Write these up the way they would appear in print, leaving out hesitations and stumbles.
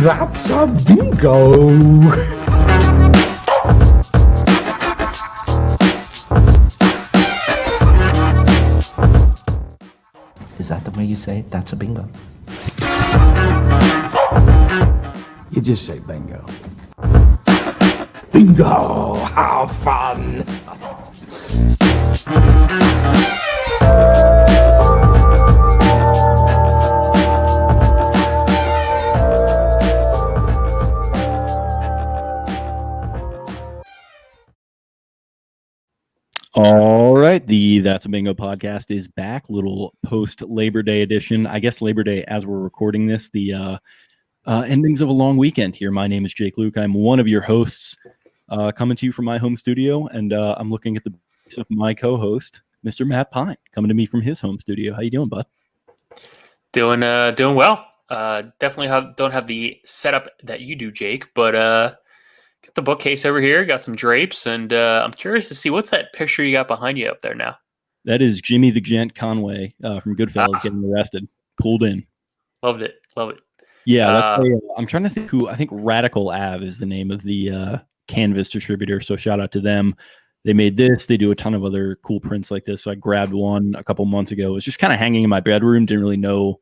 That's a bingo! Is that the way you say it? That's a bingo. You just say bingo. Bingo! How fun! All right, the That's a Bingo podcast is back. Little post Labor Day edition. I guess Labor Day as we're recording this, the endings of a long weekend here. My name is Jake Luke. I'm one of your hosts, coming to you from my home studio, and I'm looking at the face of my co-host, Mr. Matt Pine, coming to me from his home studio. How you doing, bud? Doing well. Definitely don't have the setup that you do, Jake, but got the bookcase over here, got some drapes, and I'm curious to see what's that picture you got behind you up there now. That is Jimmy the Gent Conway from Goodfellas getting arrested, pulled in. Love it. Yeah, that's I'm trying to think who. I think Radical Ave is the name of the canvas distributor. So shout out to them. They made this. They do a ton of other cool prints like this. So I grabbed one a couple months ago. It was just kind of hanging in my bedroom. Didn't really know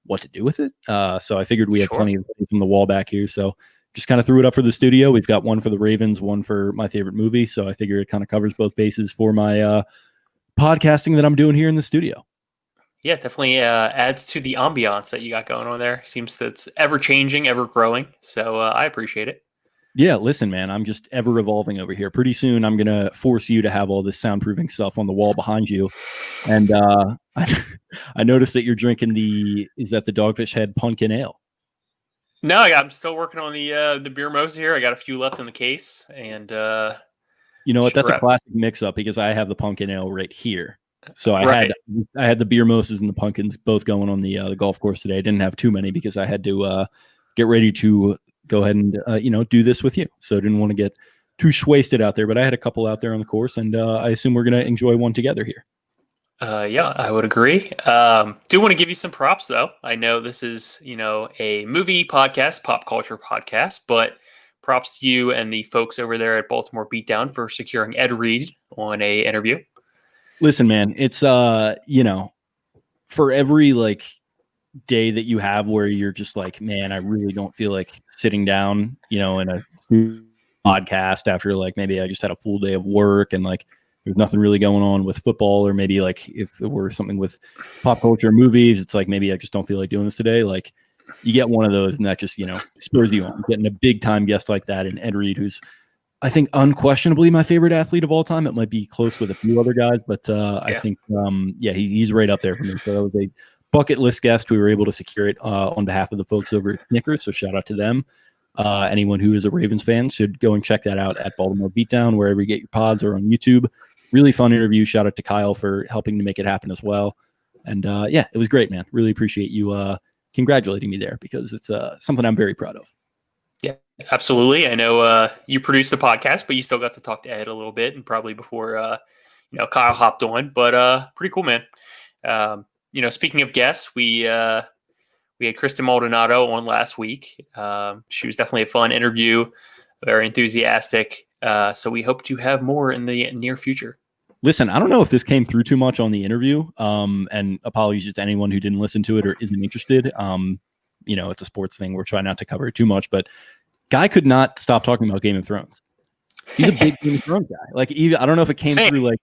what to do with it. So I figured we had plenty of things on the wall back here. So just kind of threw it up for the studio. We've got one for the Ravens, one for my favorite movie. So I figure it kind of covers both bases for my podcasting that I'm doing here in the studio. Yeah, definitely adds to the ambiance that you got going on there. Seems that's ever changing, ever growing. So I appreciate it. Yeah, listen, man, I'm just ever evolving over here. Pretty soon, I'm going to force you to have all this soundproofing stuff on the wall behind you. And I noticed that you're drinking is that the Dogfish Head Pumpkin Ale? No, I'm still working on the beer mosa here. I got a few left in the case. And you know what? That's a classic mix-up because I have the pumpkin ale right here. So I had the beer mosas and the pumpkins both going on the golf course today. I didn't have too many because I had to get ready to go ahead and do this with you. So I didn't want to get too wasted out there, but I had a couple out there on the course, and I assume we're going to enjoy one together here. Yeah, I would agree. Do want to give you some props though. I know this is, a movie podcast, pop culture podcast, but props to you and the folks over there at Baltimore Beatdown for securing Ed Reed on a interview. Listen, man, it's for every day that you have where you're just like, man, I really don't feel like sitting down, in a podcast after maybe I just had a full day of work and there's nothing really going on with football, or maybe if it were something with pop culture movies, it's maybe I just don't feel like doing this today. You get one of those and that just, spurs you on. Getting a big time guest like that, and Ed Reed, who's I think unquestionably my favorite athlete of all time. It might be close with a few other guys, but I think, he's right up there for me. So that was a bucket list guest. We were able to secure it on behalf of the folks over at Snickers. So shout out to them. Anyone who is a Ravens fan should go and check that out at Baltimore Beatdown, wherever you get your pods, or on YouTube. Really fun interview. Shout out to Kyle for helping to make it happen as well. And it was great, man. Really appreciate you congratulating me there, because it's something I'm very proud of. Yeah, absolutely. I know you produced the podcast, but you still got to talk to Ed a little bit, and probably before Kyle hopped on. But pretty cool, man. Speaking of guests, we had Kristen Maldonado on last week. She was definitely a fun interview, very enthusiastic. So we hope to have more in the near future. Listen, I don't know if this came through too much on the interview, and apologies to anyone who didn't listen to it or isn't interested. It's a sports thing. We're trying not to cover it too much, but guy could not stop talking about Game of Thrones. He's a big Game of Thrones guy. I don't know if it came through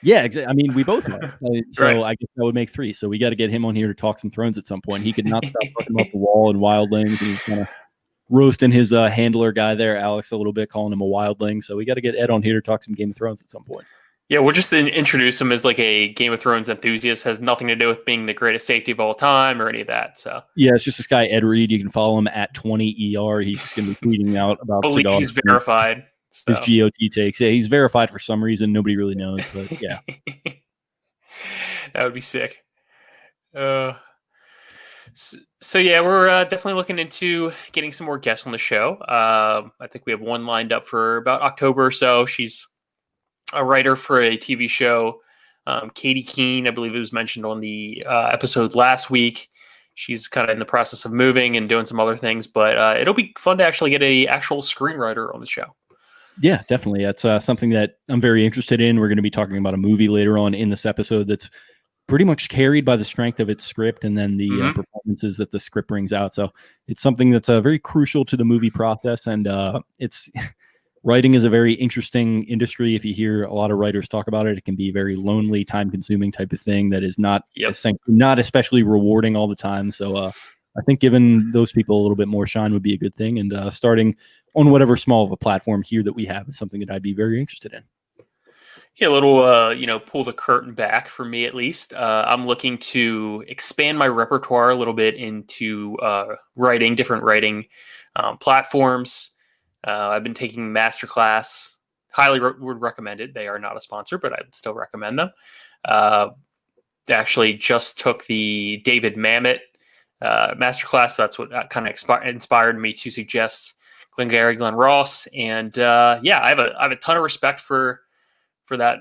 yeah, exactly. I mean, we both are. So right. I guess that would make three. So we got to get him on here to talk some Thrones at some point. He could not stop talking about the Wall and wildlings, and he's kind of roasting his handler guy there, Alex, a little bit, calling him a wildling. So we got to get Ed on here to talk some Game of Thrones at some point. Yeah, we'll just introduce him as a Game of Thrones enthusiast. Has nothing to do with being the greatest safety of all time or any of that. So yeah, it's just this guy, Ed Reed. You can follow him at 20ER. He's just going to be tweeting out about cigars. He's verified. His GOT takes. Yeah, he's verified for some reason. Nobody really knows, but yeah. That would be sick. So yeah, we're definitely looking into getting some more guests on the show. I think we have one lined up for about October or so. She's a writer for a TV show. Katie Keene, I believe it was mentioned on the episode last week. she's kind of in the process of moving and doing some other things, but it'll be fun to actually get a actual screenwriter on the show. Yeah, definitely. That's something that I'm very interested in. We're going to be talking about a movie later on in this episode that's pretty much carried by the strength of its script and then the performances that the script brings out. So it's something that's very crucial to the movie process. And it's writing is a very interesting industry. If you hear a lot of writers talk about it, it can be a very lonely, time-consuming type of thing that is not especially rewarding all the time. So I think giving those people a little bit more shine would be a good thing. And starting on whatever small of a platform here that we have is something that I'd be very interested in. Yeah, a little, pull the curtain back for me at least. I'm looking to expand my repertoire a little bit into different writing platforms. I've been taking masterclass. Highly would recommend it. They are not a sponsor, but I would still recommend them. Actually just took the David Mamet masterclass. That's what kind of inspired me to suggest Glengarry Glen Ross. And I have a ton of respect for that,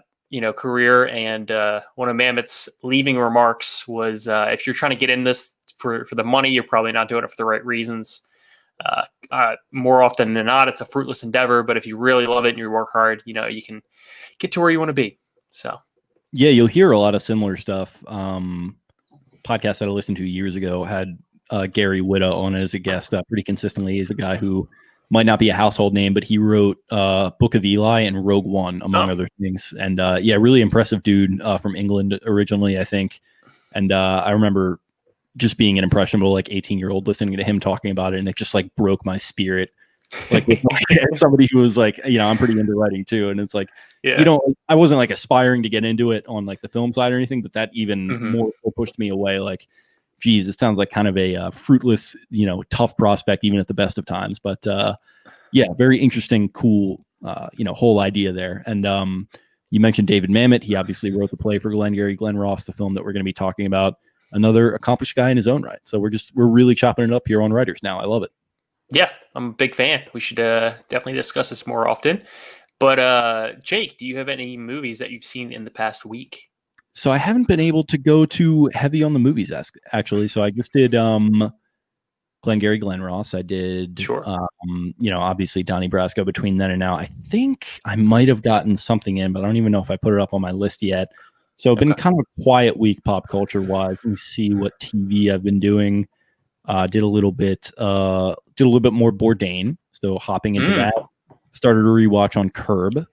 career. And one of Mamet's leaving remarks was, if you're trying to get in this for the money, you're probably not doing it for the right reasons. More often than not, it's a fruitless endeavor. But if you really love it and you work hard, you can get to where you want to be. So, yeah, you'll hear a lot of similar stuff. Podcast that I listened to years ago had Gary Whitta on as a guest pretty consistently. He's a guy who might not be a household name, but he wrote Book of Eli and Rogue One, among other things. And really impressive dude from England originally, I think. And I remember just being an impressionable 18-year-old listening to him talking about it, and it just broke my spirit. Somebody who was I'm pretty into writing too, and it's I wasn't aspiring to get into it on the film side or anything, but that even more pushed me away. Geez, it sounds like kind of a fruitless, tough prospect, even at the best of times. But very interesting, cool, whole idea there. And you mentioned David Mamet. He obviously wrote the play for Glengarry Glen Ross, the film that we're going to be talking about. Another accomplished guy in his own right. So we're really chopping it up here on Writers now. I love it. Yeah, I'm a big fan. We should definitely discuss this more often. But Jake, do you have any movies that you've seen in the past week? So I haven't been able to go too heavy on the movies, actually. So I just did Glengarry Glen Ross. I did, obviously Donnie Brasco between then and now. I think I might have gotten something in, but I don't even know if I put it up on my list yet. So it's been kind of a quiet week pop culture wise. Let me see what TV I've been doing. Did a little bit more Bourdain. So hopping into that. Started a rewatch on Curb.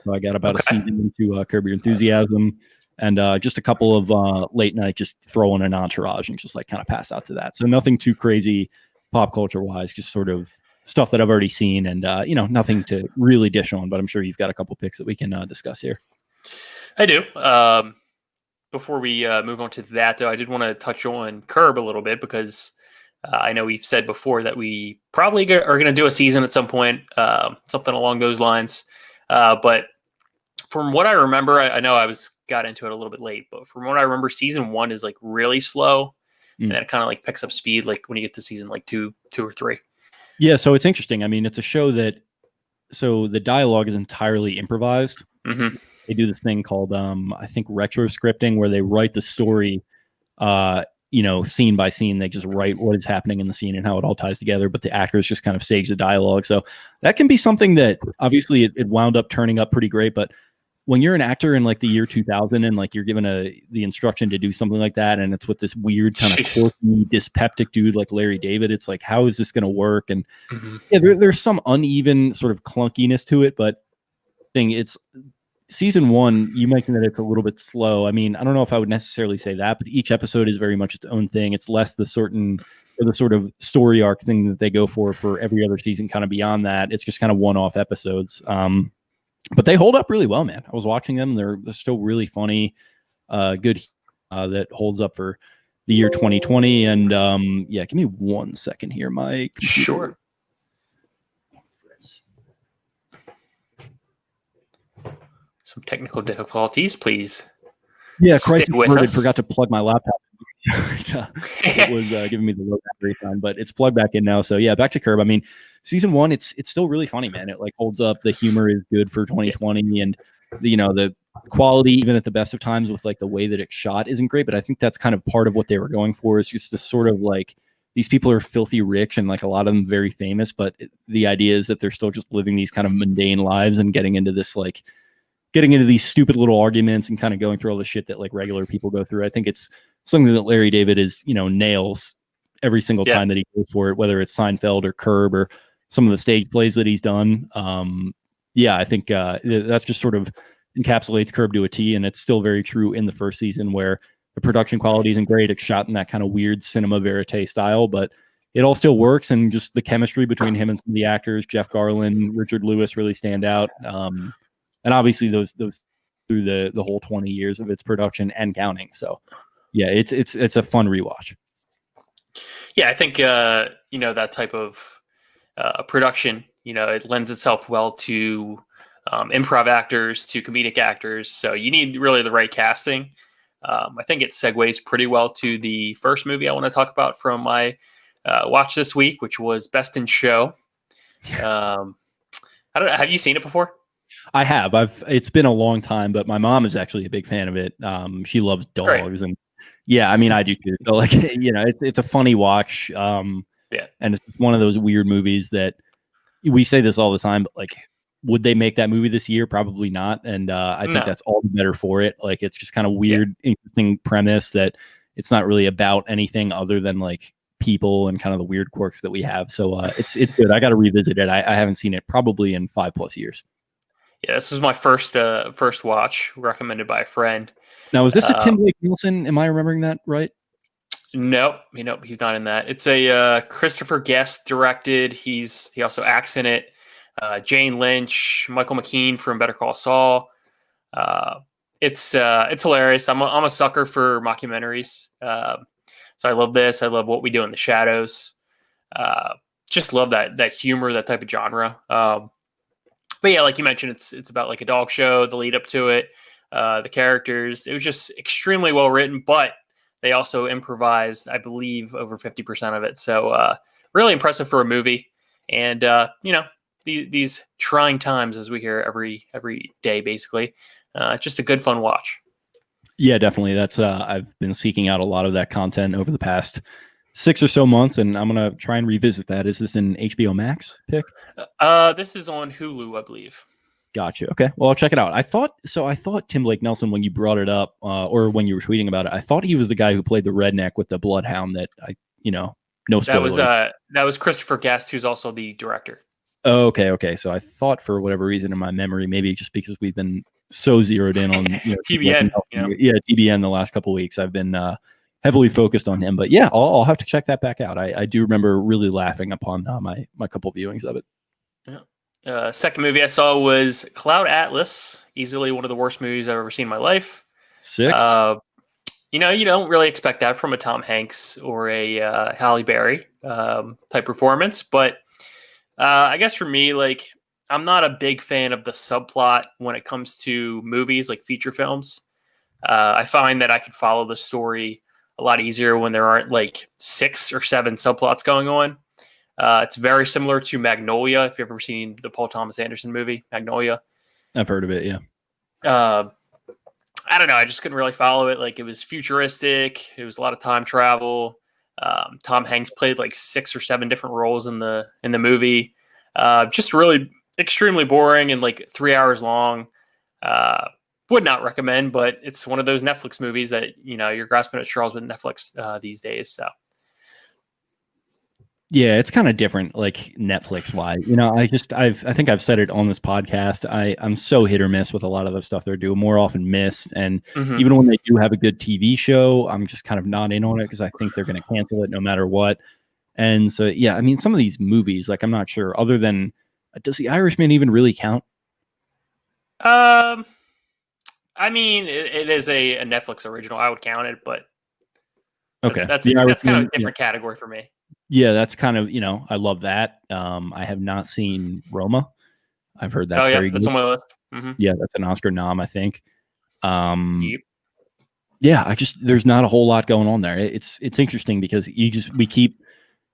So I got about a season into Curb Your Enthusiasm. And just a couple of late night, just throwing an Entourage and just kind of pass out to that. So nothing too crazy pop culture wise, just sort of stuff that I've already seen and, nothing to really dish on, but I'm sure you've got a couple picks that we can discuss here. I do. Before we move on to that, though, I did want to touch on Curb a little bit because I know we've said before that we probably are going to do a season at some point, something along those lines. But from what I remember, I know I got into it a little bit late, but from what I remember, season 1 is really slow, and then it kind of picks up speed when you get to season 2 or 3. Yeah, so it's interesting. I mean, it's a show that the dialogue is entirely improvised. Mm-hmm. They do this thing called I think retro scripting, where they write the story scene by scene. They just write what is happening in the scene and how it all ties together, but the actors just kind of stage the dialogue. So that can be something that obviously it wound up turning up pretty great, but when you're an actor in the year 2000 and you're given the instruction to do something like that, and it's with this weird kind of quirky, dyspeptic dude like Larry David, it's how is this going to work? And there's some uneven sort of clunkiness to it, but it's season 1. You mentioned that it's a little bit slow. I mean, I don't know if I would necessarily say that, but each episode is very much its own thing. It's less the sort of story arc thing that they go for every other season. Kind of beyond that, it's just kind of one-off episodes. But they hold up really well, man. I was watching them. They're still really funny, good, that holds up for the year 2020. And give me 1 second here, Mike. Sure. Some technical difficulties, please. Yeah, Stay with us. Forgot to plug my laptop. It was giving me the low battery time, but it's plugged back in now. So yeah, back to Curb. I mean, season 1, it's still really funny, man. It holds up. The humor is good for 2020, and the quality, even at the best of times, with like the way that it's shot, isn't great. But I think that's kind of part of what they were going for, is just this sort of like, these people are filthy rich and like a lot of them very famous, but the idea is that they're still just living these kind of mundane lives and getting into these stupid little arguments and kind of going through all the shit that like regular people go through. I think it's something that Larry David nails every single time that he goes for it, whether it's Seinfeld or Curb or some of the stage plays that he's done. I think that's just sort of encapsulates Curb to a T, and it's still very true in the first season, where the production quality isn't great. It's shot in that kind of weird cinema verite style, but it all still works. And just the chemistry between him and some of the actors, Jeff Garlin, Richard Lewis, really stand out. And obviously those through the whole 20 years of its production and counting. So yeah, it's a fun rewatch. Yeah, I think that type of production, it lends itself well to improv actors, to comedic actors. So you need really the right casting. I think it segues pretty well to the first movie I want to talk about from my watch this week, which was Best in Show. I don't know. Have you seen it before? I have. It's been a long time, but my mom is actually a big fan of it. She loves dogs, and yeah, I mean, I do too. So like, it's a funny watch. And it's one of those weird movies that we say this all the time, but like, would they make that movie this year? Probably not. And I think that's all the better for it. Like, it's just kind of weird, interesting premise that it's not really about anything other than like people and kind of the weird quirks that we have. So it's good. I got to revisit it. I haven't seen it probably in 5+ years. Yeah, this was my first watch, recommended by a friend. Now, is this a Tim Blake Nelson? Am I remembering that right? Nope, he's not in that. It's a Christopher Guest directed. He also acts in it. Jane Lynch, Michael McKean from Better Call Saul. It's hilarious. I'm a sucker for mockumentaries. So I love this. I love What We Do in the Shadows. Just love that humor, that type of genre. But yeah, like you mentioned, it's about like a dog show, the lead up to it, the characters. It was just extremely well written, but they also improvised, I believe, over 50% of it. So really impressive for a movie. And these trying times, as we hear every day, basically, just a good fun watch. Yeah, definitely. That's I've been seeking out a lot of that content over the past 6 or so months, and I'm gonna try and revisit that. Is this an HBO Max pick? This is on Hulu, I believe. Gotcha. Okay, well, I'll check it out. I thought Tim Blake Nelson, when you brought it up, or when you were tweeting about it, I thought he was the guy who played the redneck with the bloodhound. No spoilers. That was Christopher Guest, who's also the director. Oh, okay. So I thought, for whatever reason in my memory, maybe just because we've been so zeroed in on TBN, TBN the last couple of weeks, I've been heavily focused on him. But yeah, I'll have to check that back out. I do remember really laughing upon my couple viewings of it. Yeah. Second movie I saw was Cloud Atlas. Easily one of the worst movies I've ever seen in my life. Sick. You don't really expect that from a Tom Hanks or a Halle Berry type performance, but I guess for me, like, I'm not a big fan of the subplot when it comes to movies, like feature films. I find that I can follow the story a lot easier when there aren't like 6 or 7 subplots going on. It's very similar to Magnolia. If you've ever seen the Paul Thomas Anderson movie, Magnolia. I've heard of it, yeah. I don't know. I just couldn't really follow it. Like, it was futuristic. It was a lot of time travel. Tom Hanks played like 6 or 7 different roles in the movie. Just really extremely boring and like 3 hours long. Would not recommend, but it's one of those Netflix movies that, you're grasping at straws with Netflix these days. So yeah, it's kind of different, like Netflix wise. I think I've said it on this podcast. I'm so hit or miss with a lot of the stuff they're doing, more often miss. And even when they do have a good TV show, I'm just kind of not in on it because I think they're going to cancel it no matter what. And so, yeah, I mean, some of these movies, like, I'm not sure, other than, does The Irishman even really count? I mean, it is a Netflix original. I would count it, but okay, that's kind of a different category for me. Yeah, that's kind of, I love that. I have not seen Roma. I've heard that's very good. That's on my list. Mm-hmm. Yeah, that's an Oscar nom, I think. Yep. Yeah, there's not a whole lot going on there. It's interesting because we keep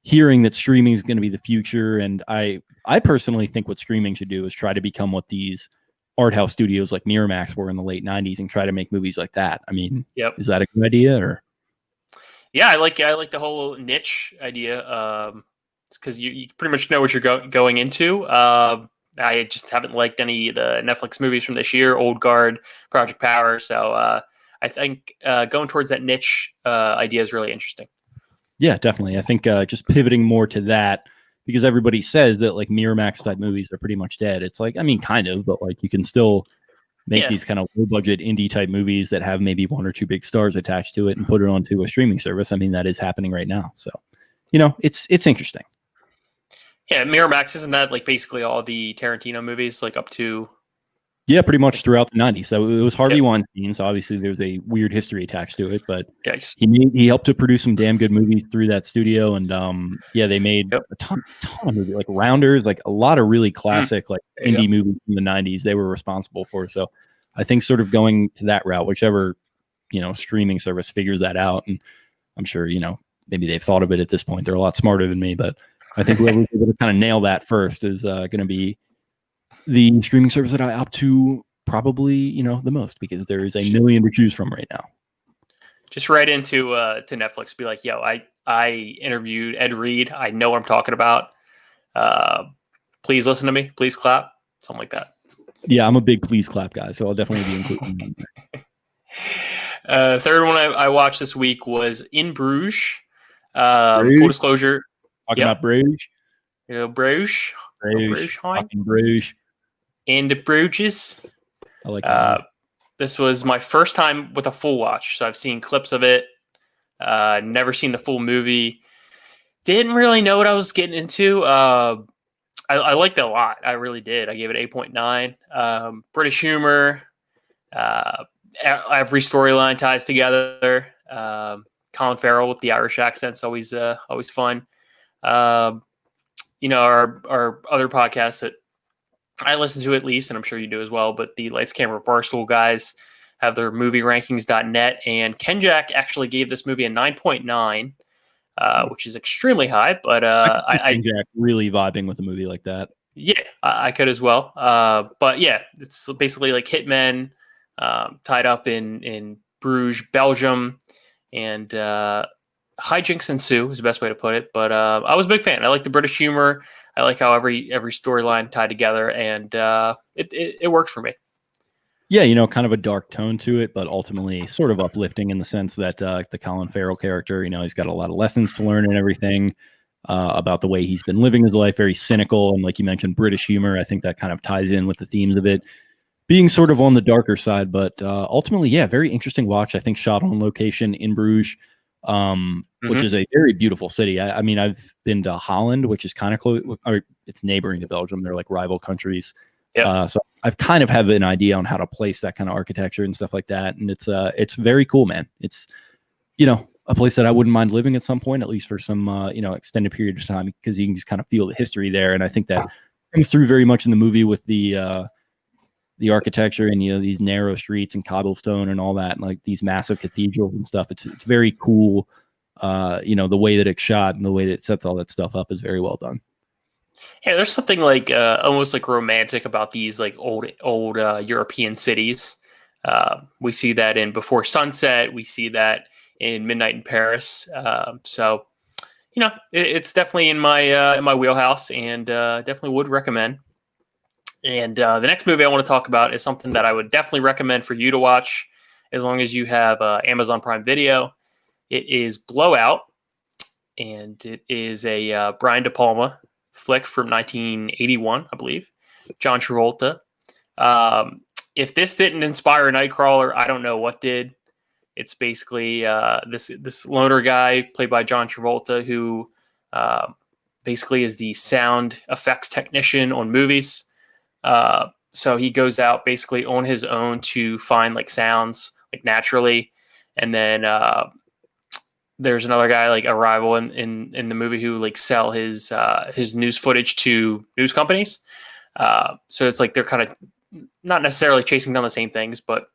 hearing that streaming is going to be the future, and I personally think what streaming should do is try to become what these art house studios like Miramax were in the late 90s and try to make movies like that. I mean, Yep. is that a good idea? Or Yeah, I like the whole niche idea. It's because you pretty much know what you're going into. I just haven't liked any of the Netflix movies from this year, Old Guard, Project Power. So I think going towards that niche idea is really interesting. Yeah, definitely. I think just pivoting more to that, because everybody says that like Miramax type movies are pretty much dead. It's like, I mean, kind of, but like you can still make these kind of low budget indie type movies that have maybe one or two big stars attached to it and put it onto a streaming service. I mean, that is happening right now. So, it's interesting. Yeah, Miramax, isn't that like basically all the Tarantino movies, like up to? Yeah, pretty much throughout the 90s. So it was Harvey Weinstein. So obviously there's a weird history attached to it, but he helped to produce some damn good movies through that studio. And they made a ton of movies, like Rounders, like a lot of really classic like indie movies from the 90s they were responsible for. So I think sort of going to that route, whichever, streaming service figures that out. And I'm sure, maybe they've thought of it at this point. They're a lot smarter than me, but I think whoever's able to kind of nail that first is going to be the streaming service that I opt to probably, the most, because there is a million to choose from right now. Just right into to Netflix, be like, yo, I interviewed Ed Reed. I know what I'm talking about. Please listen to me. Please clap. Something like that. Yeah, I'm a big please clap guy, so I'll definitely be including that. Third one I watched this week was In Bruges. Full disclosure. Talking about Bruges. Bruges. Bruges. Fucking Bruges. In the Bruges. I like that. This was my first time with a full watch, so I've seen clips of it. Never seen the full movie. Didn't really know what I was getting into. I liked it a lot. I really did. I gave it 8.9. British humor. Every storyline ties together. Colin Farrell with the Irish accent's always fun. Our other podcasts that I listen to at least, and I'm sure you do as well, but the Lights Camera Barstool guys have their movie-rankings.net, and Ken Jack actually gave this movie a 9.9, which is extremely high, but Ken Jack really vibing with a movie like that. Yeah, I could as well. But yeah, it's basically like hitmen tied up in Bruges, Belgium, and hijinks ensue is the best way to put it. But I was a big fan. I like the British humor. I like how every storyline tied together, and it works for me. Yeah, kind of a dark tone to it, but ultimately sort of uplifting in the sense that the Colin Farrell character, he's got a lot of lessons to learn and everything about the way he's been living his life, very cynical. And like you mentioned, British humor, I think that kind of ties in with the themes of it being sort of on the darker side. But ultimately, yeah, very interesting watch. I think shot on location in Bruges, which is a very beautiful city. I mean, I've been to Holland, which is kind of close, or it's neighboring to Belgium. They're like rival countries. Yep. So I've kind of have an idea on how to place that kind of architecture and stuff like that. And it's very cool, man. It's, a place that I wouldn't mind living at some point, at least for some, extended period of time, because you can just kind of feel the history there. And I think that comes through very much in the movie with the architecture and, these narrow streets and cobblestone and all that, and like these massive cathedrals and stuff. It's very cool. The way that it's shot and the way that it sets all that stuff up is very well done. Yeah, there's something like almost like romantic about these like old European cities. We see that in Before Sunset. We see that in Midnight in Paris. So, it's definitely in my wheelhouse, and definitely would recommend. And the next movie I want to talk about is something that I would definitely recommend for you to watch, as long as you have Amazon Prime Video. It is Blowout, and it is a Brian De Palma flick from 1981, I believe. John Travolta. If this didn't inspire Nightcrawler, I don't know what did. It's basically this loner guy played by John Travolta who basically is the sound effects technician on movies. So he goes out basically on his own to find like sounds like naturally, and then there's another guy like a rival in the movie who like sell his news footage to news companies. So it's like they're kind of not necessarily chasing down the same things, but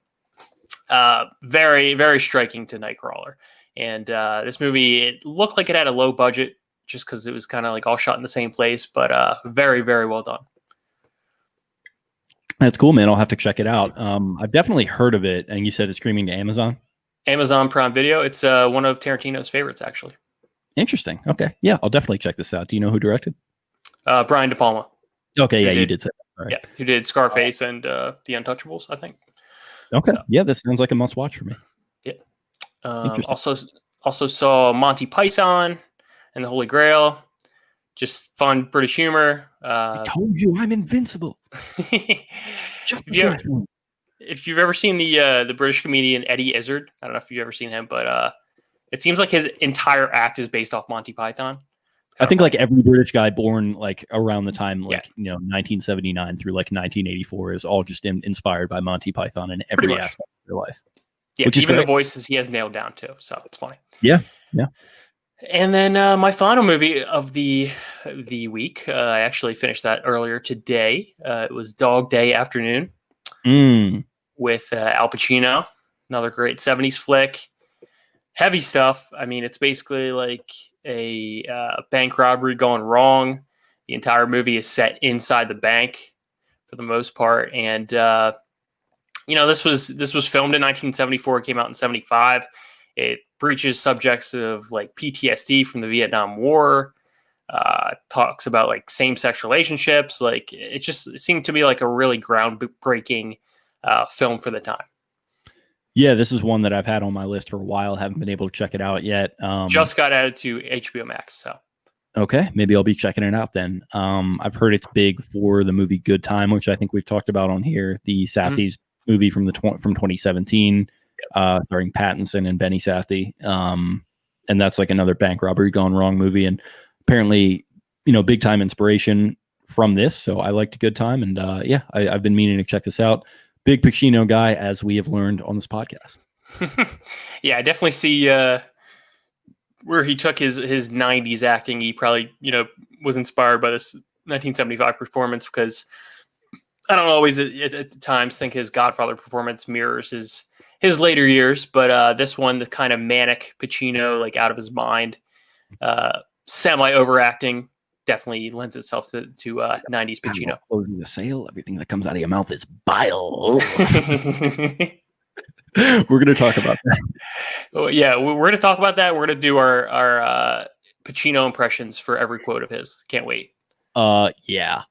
very, very striking to Nightcrawler. And this movie, it looked like it had a low budget just because it was kind of like all shot in the same place, but very, very well done. That's cool, man. I'll have to check it out. I've definitely heard of it, and you said it's streaming to Amazon. Amazon Prime Video. It's one of Tarantino's favorites, actually. Interesting. Okay, yeah, I'll definitely check this out. Do you know who directed? Brian De Palma. Okay, yeah, you did say that. All right. Yeah, who did Scarface and The Untouchables, I think. Okay, So. yeah, that sounds like a must-watch for me. Yeah. Also saw Monty Python and the Holy Grail. Just fun British humor. I told you I'm invincible. If you've ever seen the British comedian Eddie Izzard, I don't know if you've ever seen him, but it seems like his entire act is based off Monty Python. I think like every British guy born like around the time 1979 through like 1984 is all just inspired by Monty Python in every aspect of their life. Yeah, which is even great. the voices he has nailed down too, so it's funny. Yeah. And then my final movie of the week, I actually finished that earlier today. It was Dog Day Afternoon with Al Pacino, another great 70s flick. Heavy stuff. I mean, it's basically like a bank robbery gone wrong. The entire movie is set inside the bank for the most part, and this was filmed in 1974. It came out in 75. It breaches subjects of like PTSD from the Vietnam War. Talks about like same-sex relationships. Like it seemed to be like a really groundbreaking film for the time. Yeah, this is one that I've had on my list for a while. Haven't been able to check it out yet. Just got added to HBO Max. So okay, maybe I'll be checking it out then. I've heard it's big for the movie Good Time, which I think we've talked about on here. The Safdie's movie from 2017, starring Pattinson and Benny Safdie. And that's like another bank robbery gone wrong movie. And apparently, big time inspiration from this. So I liked Good Time, and I've been meaning to check this out. Big Pacino guy, as we have learned on this podcast. Yeah, I definitely see where he took his 90s acting. He probably, was inspired by this 1975 performance, because I don't always at times think his Godfather performance mirrors his later years, but this one, the kind of manic Pacino, like out of his mind, semi overacting, definitely lends itself to 90s Pacino. Closing the sale, everything that comes out of your mouth is bile. We're going to talk about that. Well, yeah, we're going to talk about that. We're going to do our Pacino impressions for every quote of his. Can't wait. Yeah.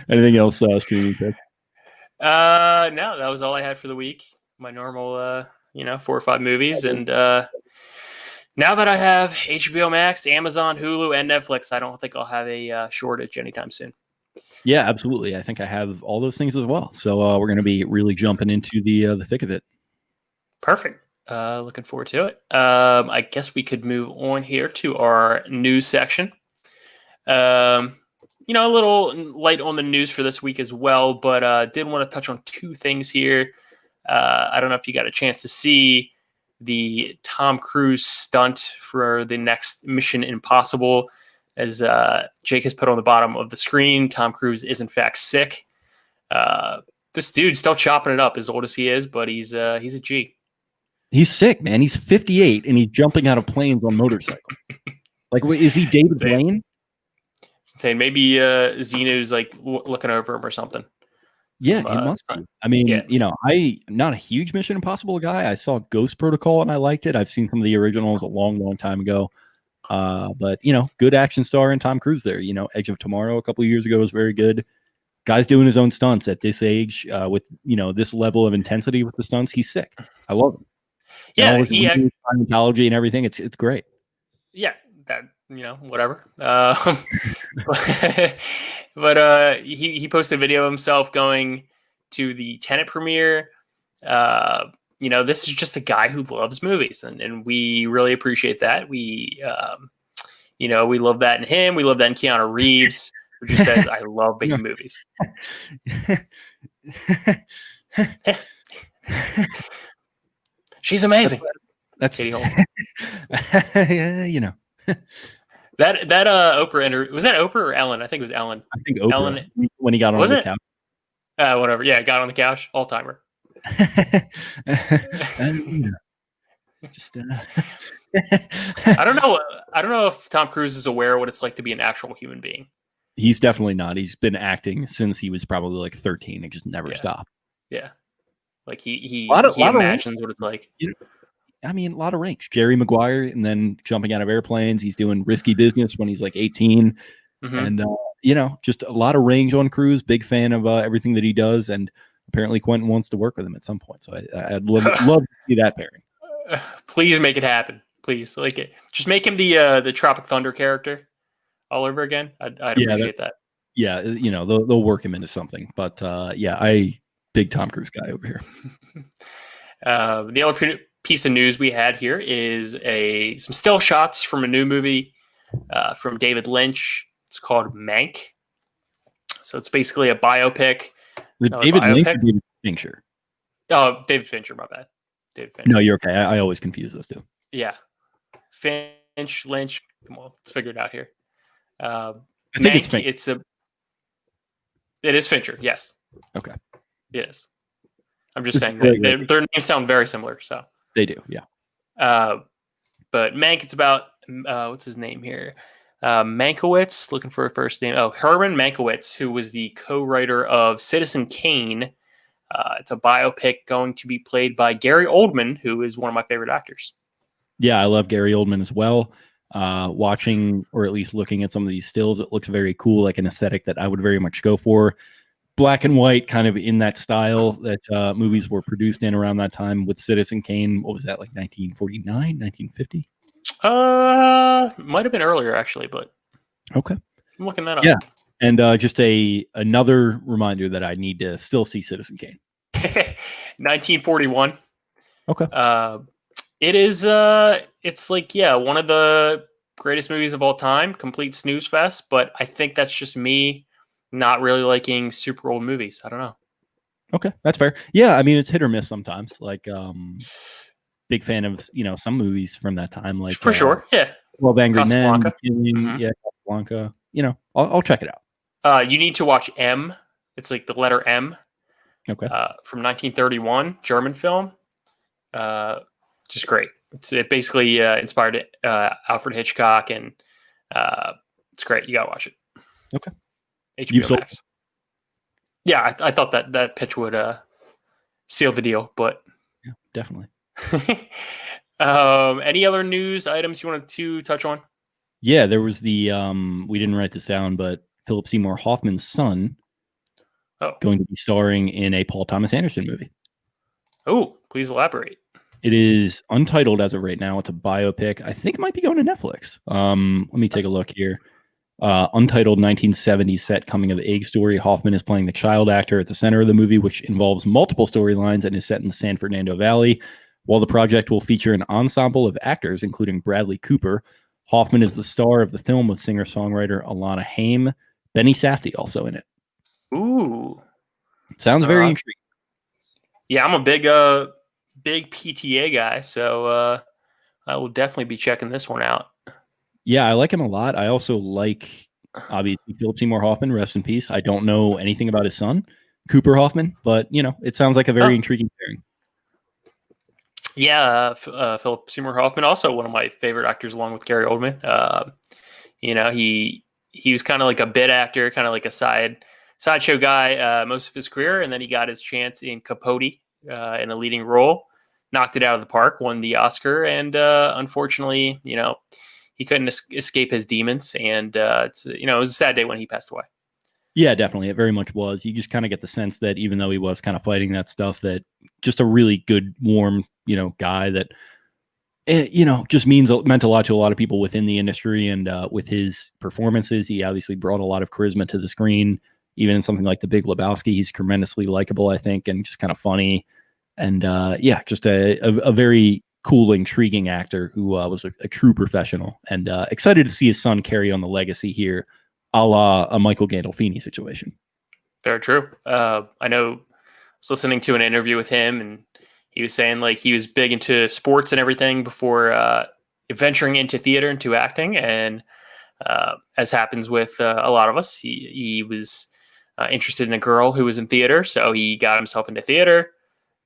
Anything else, streaming pick? No, that was all I had for the week. My normal, 4 or 5 movies, and now that I have HBO Max, Amazon, Hulu, and Netflix, I don't think I'll have a shortage anytime soon. Yeah, absolutely. I think I have all those things as well. So we're going to be really jumping into the thick of it. Perfect. Looking forward to it. I guess we could move on here to our news section. A little light on the news for this week as well, but did want to touch on 2 things here. I don't know if you got a chance to see the Tom Cruise stunt for the next Mission Impossible. As Jake has put on the bottom of the screen, Tom Cruise is in fact sick. This dude's still chopping it up, as old as he is, but he's a G. He's sick, man. He's 58 and he's jumping out of planes on motorcycles. Like, is he David Blaine? It's insane. Maybe Xeno's like looking over him or something. Yeah, it must be. I mean, I'm not a huge Mission Impossible guy. I saw Ghost Protocol and I liked it. I've seen some of the originals a long, long time ago. But good action star and Tom Cruise there. Edge of Tomorrow a couple of years ago was very good. Guy's doing his own stunts at this age with this level of intensity with the stunts. He's sick. I love him. Yeah, Scientology and everything. It's great. Yeah, that whatever. But he posted a video of himself going to the Tenet premiere. This is just a guy who loves movies, and we really appreciate that. We we love that in him. We love that in Keanu Reeves, who just says, "I love making movies." She's amazing. That's Katie Holmes. That Oprah interview, was that Oprah or Ellen? I think it was Ellen. I think Oprah. Ellen, when he got on the couch. Whatever. Yeah, got on the couch. All timer. Just, I don't know if Tom Cruise is aware of what it's like to be an actual human being. He's definitely not. He's been acting since he was probably like 13 and just never stopped. Yeah. Like he Lot of imagines what it's like. I mean, a lot of range. Jerry Maguire, and then jumping out of airplanes. He's doing Risky Business when he's like 18. Mm-hmm. And, just a lot of range on Cruise. Big fan of everything that he does. And apparently Quentin wants to work with him at some point. So I'd love to see that pairing. Please make it happen. Please. Just make him the Tropic Thunder character all over again. I'd appreciate that. Yeah, they'll work him into something. But big Tom Cruise guy over here. The other piece of news we had here is some still shots from a new movie from David Lynch. It's called Mank. So it's basically a biopic. David Lynch or David Fincher? Oh, David Fincher, my bad. David Fincher. No, you're okay. I always confuse those two. Yeah. Finch, Lynch. Come on, let's figure it out here. I think Mank, it is Fincher, yes. Okay. It is. I'm just saying that their names sound very similar, so. They do, yeah. But Mank, it's about what's his name here? Mankiewicz, looking for a first name. Oh, Herman Mankiewicz, who was the co-writer of Citizen Kane. It's a biopic going to be played by Gary Oldman, who is one of my favorite actors. Yeah, I love Gary Oldman as well. Watching, or at least looking at some of these stills, it looks very cool, like an aesthetic that I would very much go for. Black and white, kind of in that style that movies were produced in around that time with Citizen Kane. What was that, like 1949, 1950? Might have been earlier, actually, but okay. I'm looking that up. Yeah, and just another reminder that I need to still see Citizen Kane. 1941. Okay. It is, it's like, one of the greatest movies of all time, complete snooze fest, but I think that's just me not really liking super old movies. I don't know. Okay, that's fair. Yeah, I mean, it's hit or miss sometimes. Like, big fan of, some movies from that time. Like, for sure, yeah. 12 Angry Men. Mm-hmm. Yeah, Casablanca. I'll check it out. You need to watch M. It's like the letter M. Okay. From 1931, German film. Just great. It basically inspired Alfred Hitchcock, and it's great. You gotta watch it. Okay. HBO Max. Yeah, I thought that pitch would seal the deal, but yeah, definitely. Any other news items you wanted to touch on? Yeah, there was the we didn't write this down, but Philip Seymour Hoffman's son going to be starring in a Paul Thomas Anderson movie. Oh, please elaborate. It is untitled as of right now. It's a biopic. I think it might be going to Netflix. Let me take a look here. Untitled 1970s set coming of age story. Hoffman is playing the child actor at the center of the movie, which involves multiple storylines and is set in the San Fernando Valley. While the project will feature an ensemble of actors, including Bradley Cooper, Hoffman is the star of the film with singer-songwriter Alana Haim. Benny Safdie also in it. Ooh. Sounds very intriguing. Yeah, I'm a big PTA guy, so I will definitely be checking this one out. Yeah, I like him a lot. I also like, obviously, Philip Seymour Hoffman, rest in peace. I don't know anything about his son, Cooper Hoffman, but, it sounds like a very intriguing pairing. Yeah, Philip Seymour Hoffman, also one of my favorite actors, along with Gary Oldman. He was kind of like a bit actor, kind of like a sideshow guy most of his career, and then he got his chance in Capote in a leading role, knocked it out of the park, won the Oscar, and unfortunately, he couldn't escape his demons, and it was a sad day when he passed away. Yeah, definitely. It very much was. You just kind of get the sense that even though he was kind of fighting that stuff, that just a really good, warm, guy that, just meant a lot to a lot of people within the industry. And with his performances, he obviously brought a lot of charisma to the screen. Even in something like The Big Lebowski, he's tremendously likable, I think, and just kind of funny. And just a very cool, intriguing actor who was a true professional, and excited to see his son carry on the legacy here, a la a Michael Gandolfini situation. Very true. I know I was listening to an interview with him, and he was saying like he was big into sports and everything before venturing into theater, into acting. And as happens with a lot of us, he was interested in a girl who was in theater. So he got himself into theater,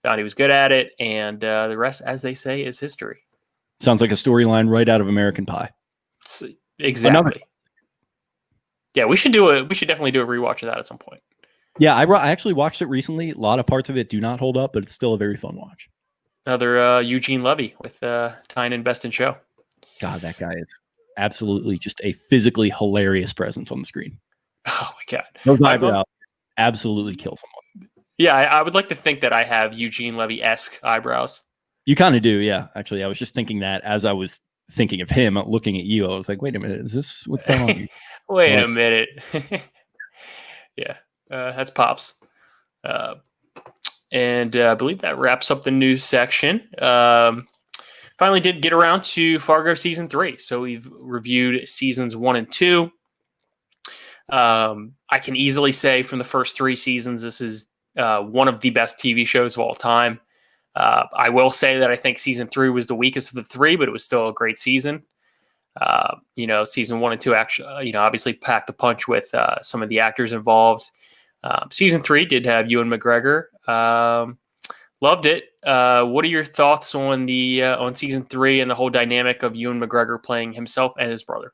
found he was good at it, and the rest, as they say, is history. Sounds like a storyline right out of American Pie. Exactly. Yeah, we should definitely do a rewatch of that at some point. Yeah, I actually watched it recently. A lot of parts of it do not hold up, but it's still a very fun watch. Another Eugene Levy with tying in Best in Show. God, that guy is absolutely just a physically hilarious presence on the screen. Oh my God. Those eyebrows absolutely kill someone. Yeah, I would like to think that I have Eugene Levy-esque eyebrows. You kind of do, yeah. Actually, I was just thinking that as I was thinking of him, looking at you, I was like, wait a minute, is this what's going on? Wait a minute. Yeah, that's Pops. And I believe that wraps up the news section. Finally did get around to Fargo season 3. So we've reviewed seasons 1 and 2. I can easily say from the first 3 seasons, this is one of the best TV shows of all time. I will say that I think season 3 was the weakest of the 3, but it was still a great season. Season 1 and 2 actually, obviously packed a punch with some of the actors involved. Season 3 did have Ewan McGregor. Loved it. What are your thoughts on the on season 3 and the whole dynamic of Ewan McGregor playing himself and his brother?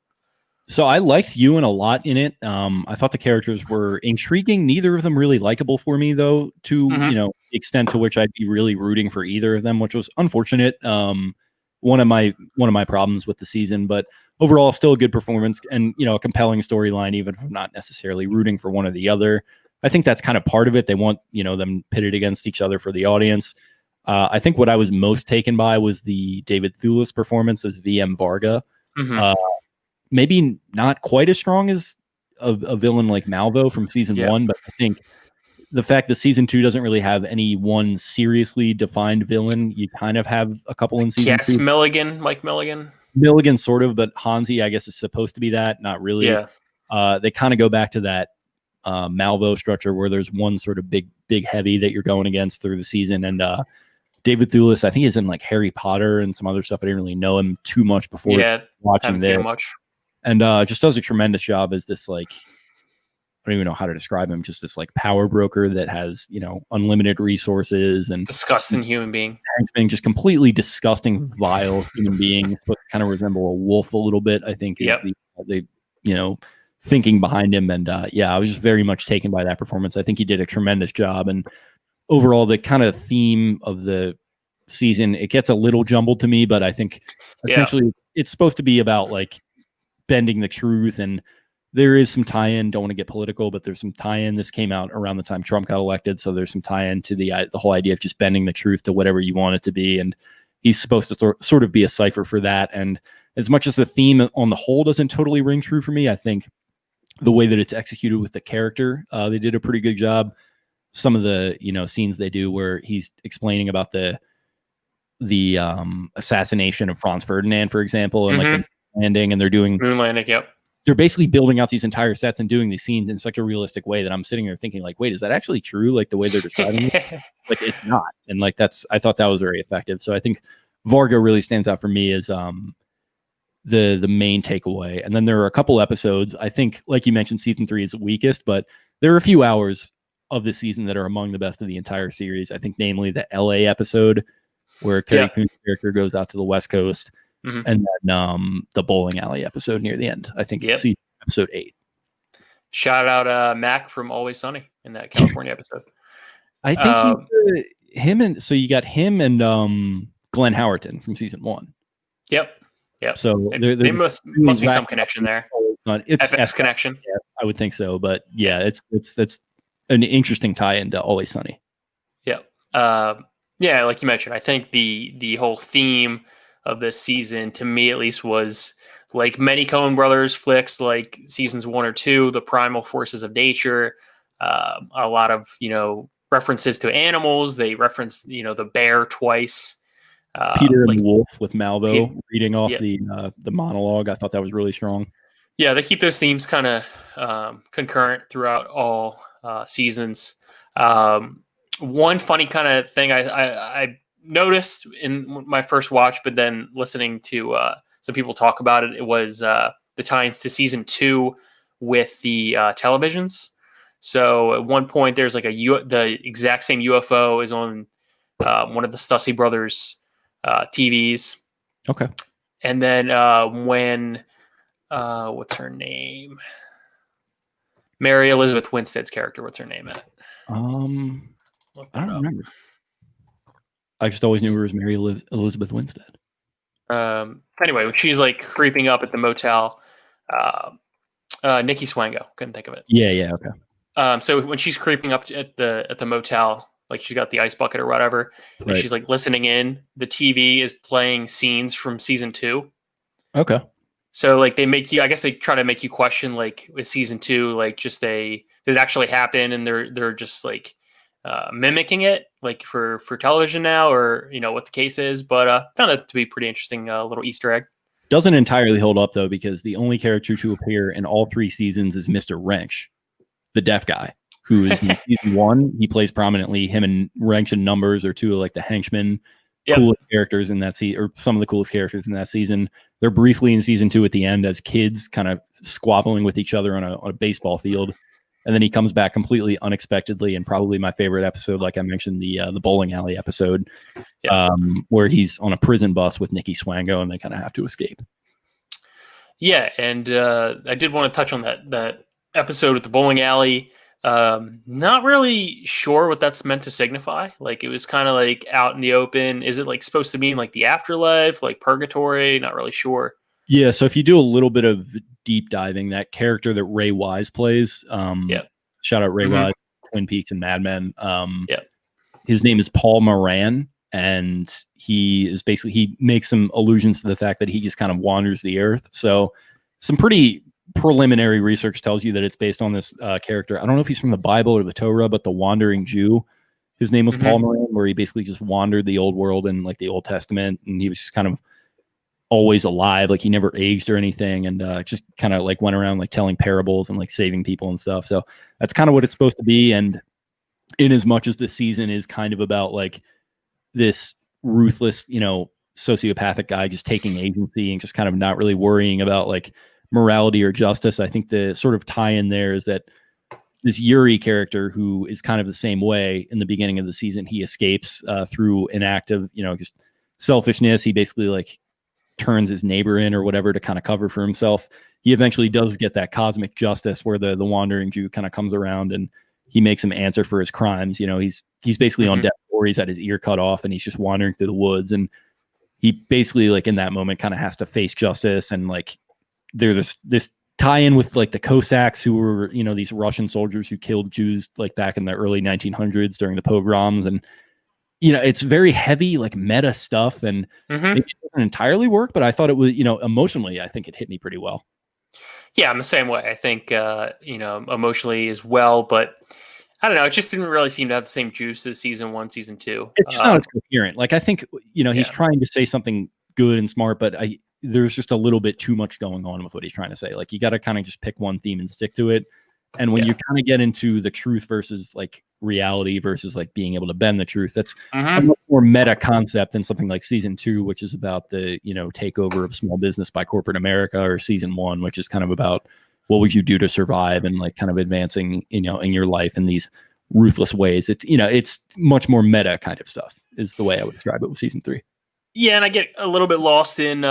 So I liked Ewan a lot in it. I thought the characters were intriguing. Neither of them really likable for me, though, to the extent to which I'd be really rooting for either of them, which was unfortunate. One of my problems with the season, but overall, still a good performance and a compelling storyline, even if I'm not necessarily rooting for one or the other. I think that's kind of part of it. They want them pitted against each other for the audience. I think what I was most taken by was the David Thewlis performance as VM Varga. Maybe not quite as strong as a villain like Malvo from season 1, but I think the fact that season 2 doesn't really have any one seriously defined villain, you kind of have a couple in season 2. Mike Milligan. Milligan, sort of, but Hansi, I guess, is supposed to be that. Not really. Yeah. They kind of go back to that Malvo structure where there's one sort of big heavy that you're going against through the season. And David Thewlis, I think he's in like Harry Potter and some other stuff. I didn't really know him too much before watching this. Much. And just does a tremendous job as this, like, I don't even know how to describe him, just this like power broker that has, unlimited resources and disgusting human being. Just completely disgusting, vile human being. Supposed to kind of resemble a wolf a little bit, I think, is the thinking behind him. And I was just very much taken by that performance. I think he did a tremendous job. And overall, the kind of theme of the season, it gets a little jumbled to me, but I think essentially it's supposed to be about like bending the truth, and there is some tie-in. Don't want to get political, but there's some tie-in. This came out around the time Trump got elected, so there's some tie-in to the whole idea of just bending the truth to whatever you want it to be, and he's supposed to sort of be a cipher for that. And as much as the theme on the whole doesn't totally ring true for me, I think the way that it's executed with the character, they did a pretty good job. Some of the scenes they do where he's explaining about the assassination of Franz Ferdinand, for example, and like the landing, and they're doing moon landing. Yep. They're basically building out these entire sets and doing these scenes in such a realistic way that I'm sitting there thinking, like, wait, is that actually true? Like the way they're describing it, like it's not. And like I thought that was very effective. So I think Vargo really stands out for me as the main takeaway. And then there are a couple episodes. I think, like you mentioned, season 3 is the weakest, but there are a few hours of this season that are among the best of the entire series. I think, namely, the LA episode where Terry Coon's character goes out to the West Coast. And then the bowling alley episode near the end. I think it's episode 8. Shout out Mac from Always Sunny in that California episode. I think so you got him and Glenn Howerton from season 1. Yep. So there must be some connection there. It's FX connection. Yeah, I would think so. But yeah, that's an interesting tie into Always Sunny. Yeah. Like you mentioned, I think the whole theme of this season, to me at least, was like many Coen Brothers flicks, like seasons 1 or 2, the primal forces of nature, a lot of references to animals. They referenced the bear twice. Peter and the Wolf with Malvo reading off the monologue. I thought that was really strong. Yeah, they keep those themes kind of concurrent throughout all seasons. One funny kind of thing I noticed in my first watch, but then listening to some people talk about it, it was the tie-ins to season 2 with the televisions. So at one point, there's like the exact same UFO is on one of the Stussy brothers' TVs. Okay. And then when what's her name? Mary Elizabeth Winstead's character. What's her name at? I don't remember. I just always knew her as Mary Elizabeth Winstead. Anyway, when she's like creeping up at the motel, Nikki Swango, couldn't think of it. Yeah, okay. So when she's creeping up at the motel, like she's got the ice bucket or whatever, and she's like listening in, the TV is playing scenes from season 2. Okay. So like I guess they try to make you question like with season 2, like just did it actually happen, and they're just like mimicking it like for television now, or what the case is. But found it to be pretty interesting little Easter egg. Doesn't entirely hold up though, because the only character to appear in all 3 seasons is Mr. Wrench, the deaf guy, who is in season 1. He plays prominently. Him and Wrench and Numbers are 2 of like the henchmen, coolest characters in that season, or some of the coolest characters in that season. They're briefly in season 2 at the end as kids, kind of squabbling with each other on a baseball field. And then he comes back completely unexpectedly, and probably my favorite episode, like I mentioned, the bowling alley episode, where he's on a prison bus with Nikki Swango, and they kind of have to escape. Yeah, and I did want to touch on that episode with the bowling alley. Not really sure what that's meant to signify. Like, it was kind of like out in the open. Is it like supposed to mean like the afterlife, like purgatory? Not really sure. Yeah, so if you do a little bit of deep diving, that character that Ray Wise plays, shout out Ray Wise, Twin Peaks and Mad Men. His name is Paul Moran, and he makes some allusions to the fact that he just kind of wanders the earth. So some pretty preliminary research tells you that it's based on this character. I don't know if he's from the Bible or the Torah, but the Wandering Jew. His name was Paul Moran, where he basically just wandered the old world and like the Old Testament, and he was just kind of always alive, like he never aged or anything, and just kind of like went around like telling parables and like saving people and stuff. So that's kind of what it's supposed to be. And in as much as this season is kind of about like this ruthless, sociopathic guy just taking agency and just kind of not really worrying about like morality or justice, I think the sort of tie in there is that this Yuri character, who is kind of the same way in the beginning of the season, he escapes through an act of just selfishness. He basically like turns his neighbor in or whatever to kind of cover for himself. He eventually does get that cosmic justice where the Wandering Jew kind of comes around and he makes him answer for his crimes. He's basically on death row. He's had his ear cut off and he's just wandering through the woods, and he basically like in that moment kind of has to face justice. And like there's this tie-in with like the Cossacks, who were these Russian soldiers who killed Jews like back in the early 1900s during the pogroms. And it's very heavy, like meta stuff, and it doesn't entirely work, but I thought it was, emotionally, I think it hit me pretty well. Yeah, I'm the same way. I think, emotionally as well, but I don't know. It just didn't really seem to have the same juice as season 1, season 2. It's just not as coherent. Like, I think, he's trying to say something good and smart, but there's just a little bit too much going on with what he's trying to say. Like, you got to kind of just pick one theme and stick to it. And when you kind of get into the truth versus like reality versus like being able to bend the truth, that's a much more meta concept than something like season 2, which is about the, takeover of small business by corporate America, or season 1, which is kind of about what would you do to survive and like kind of advancing, in your life in these ruthless ways. It's, it's much more meta kind of stuff is the way I would describe it with season 3. Yeah. And I get a little bit lost in,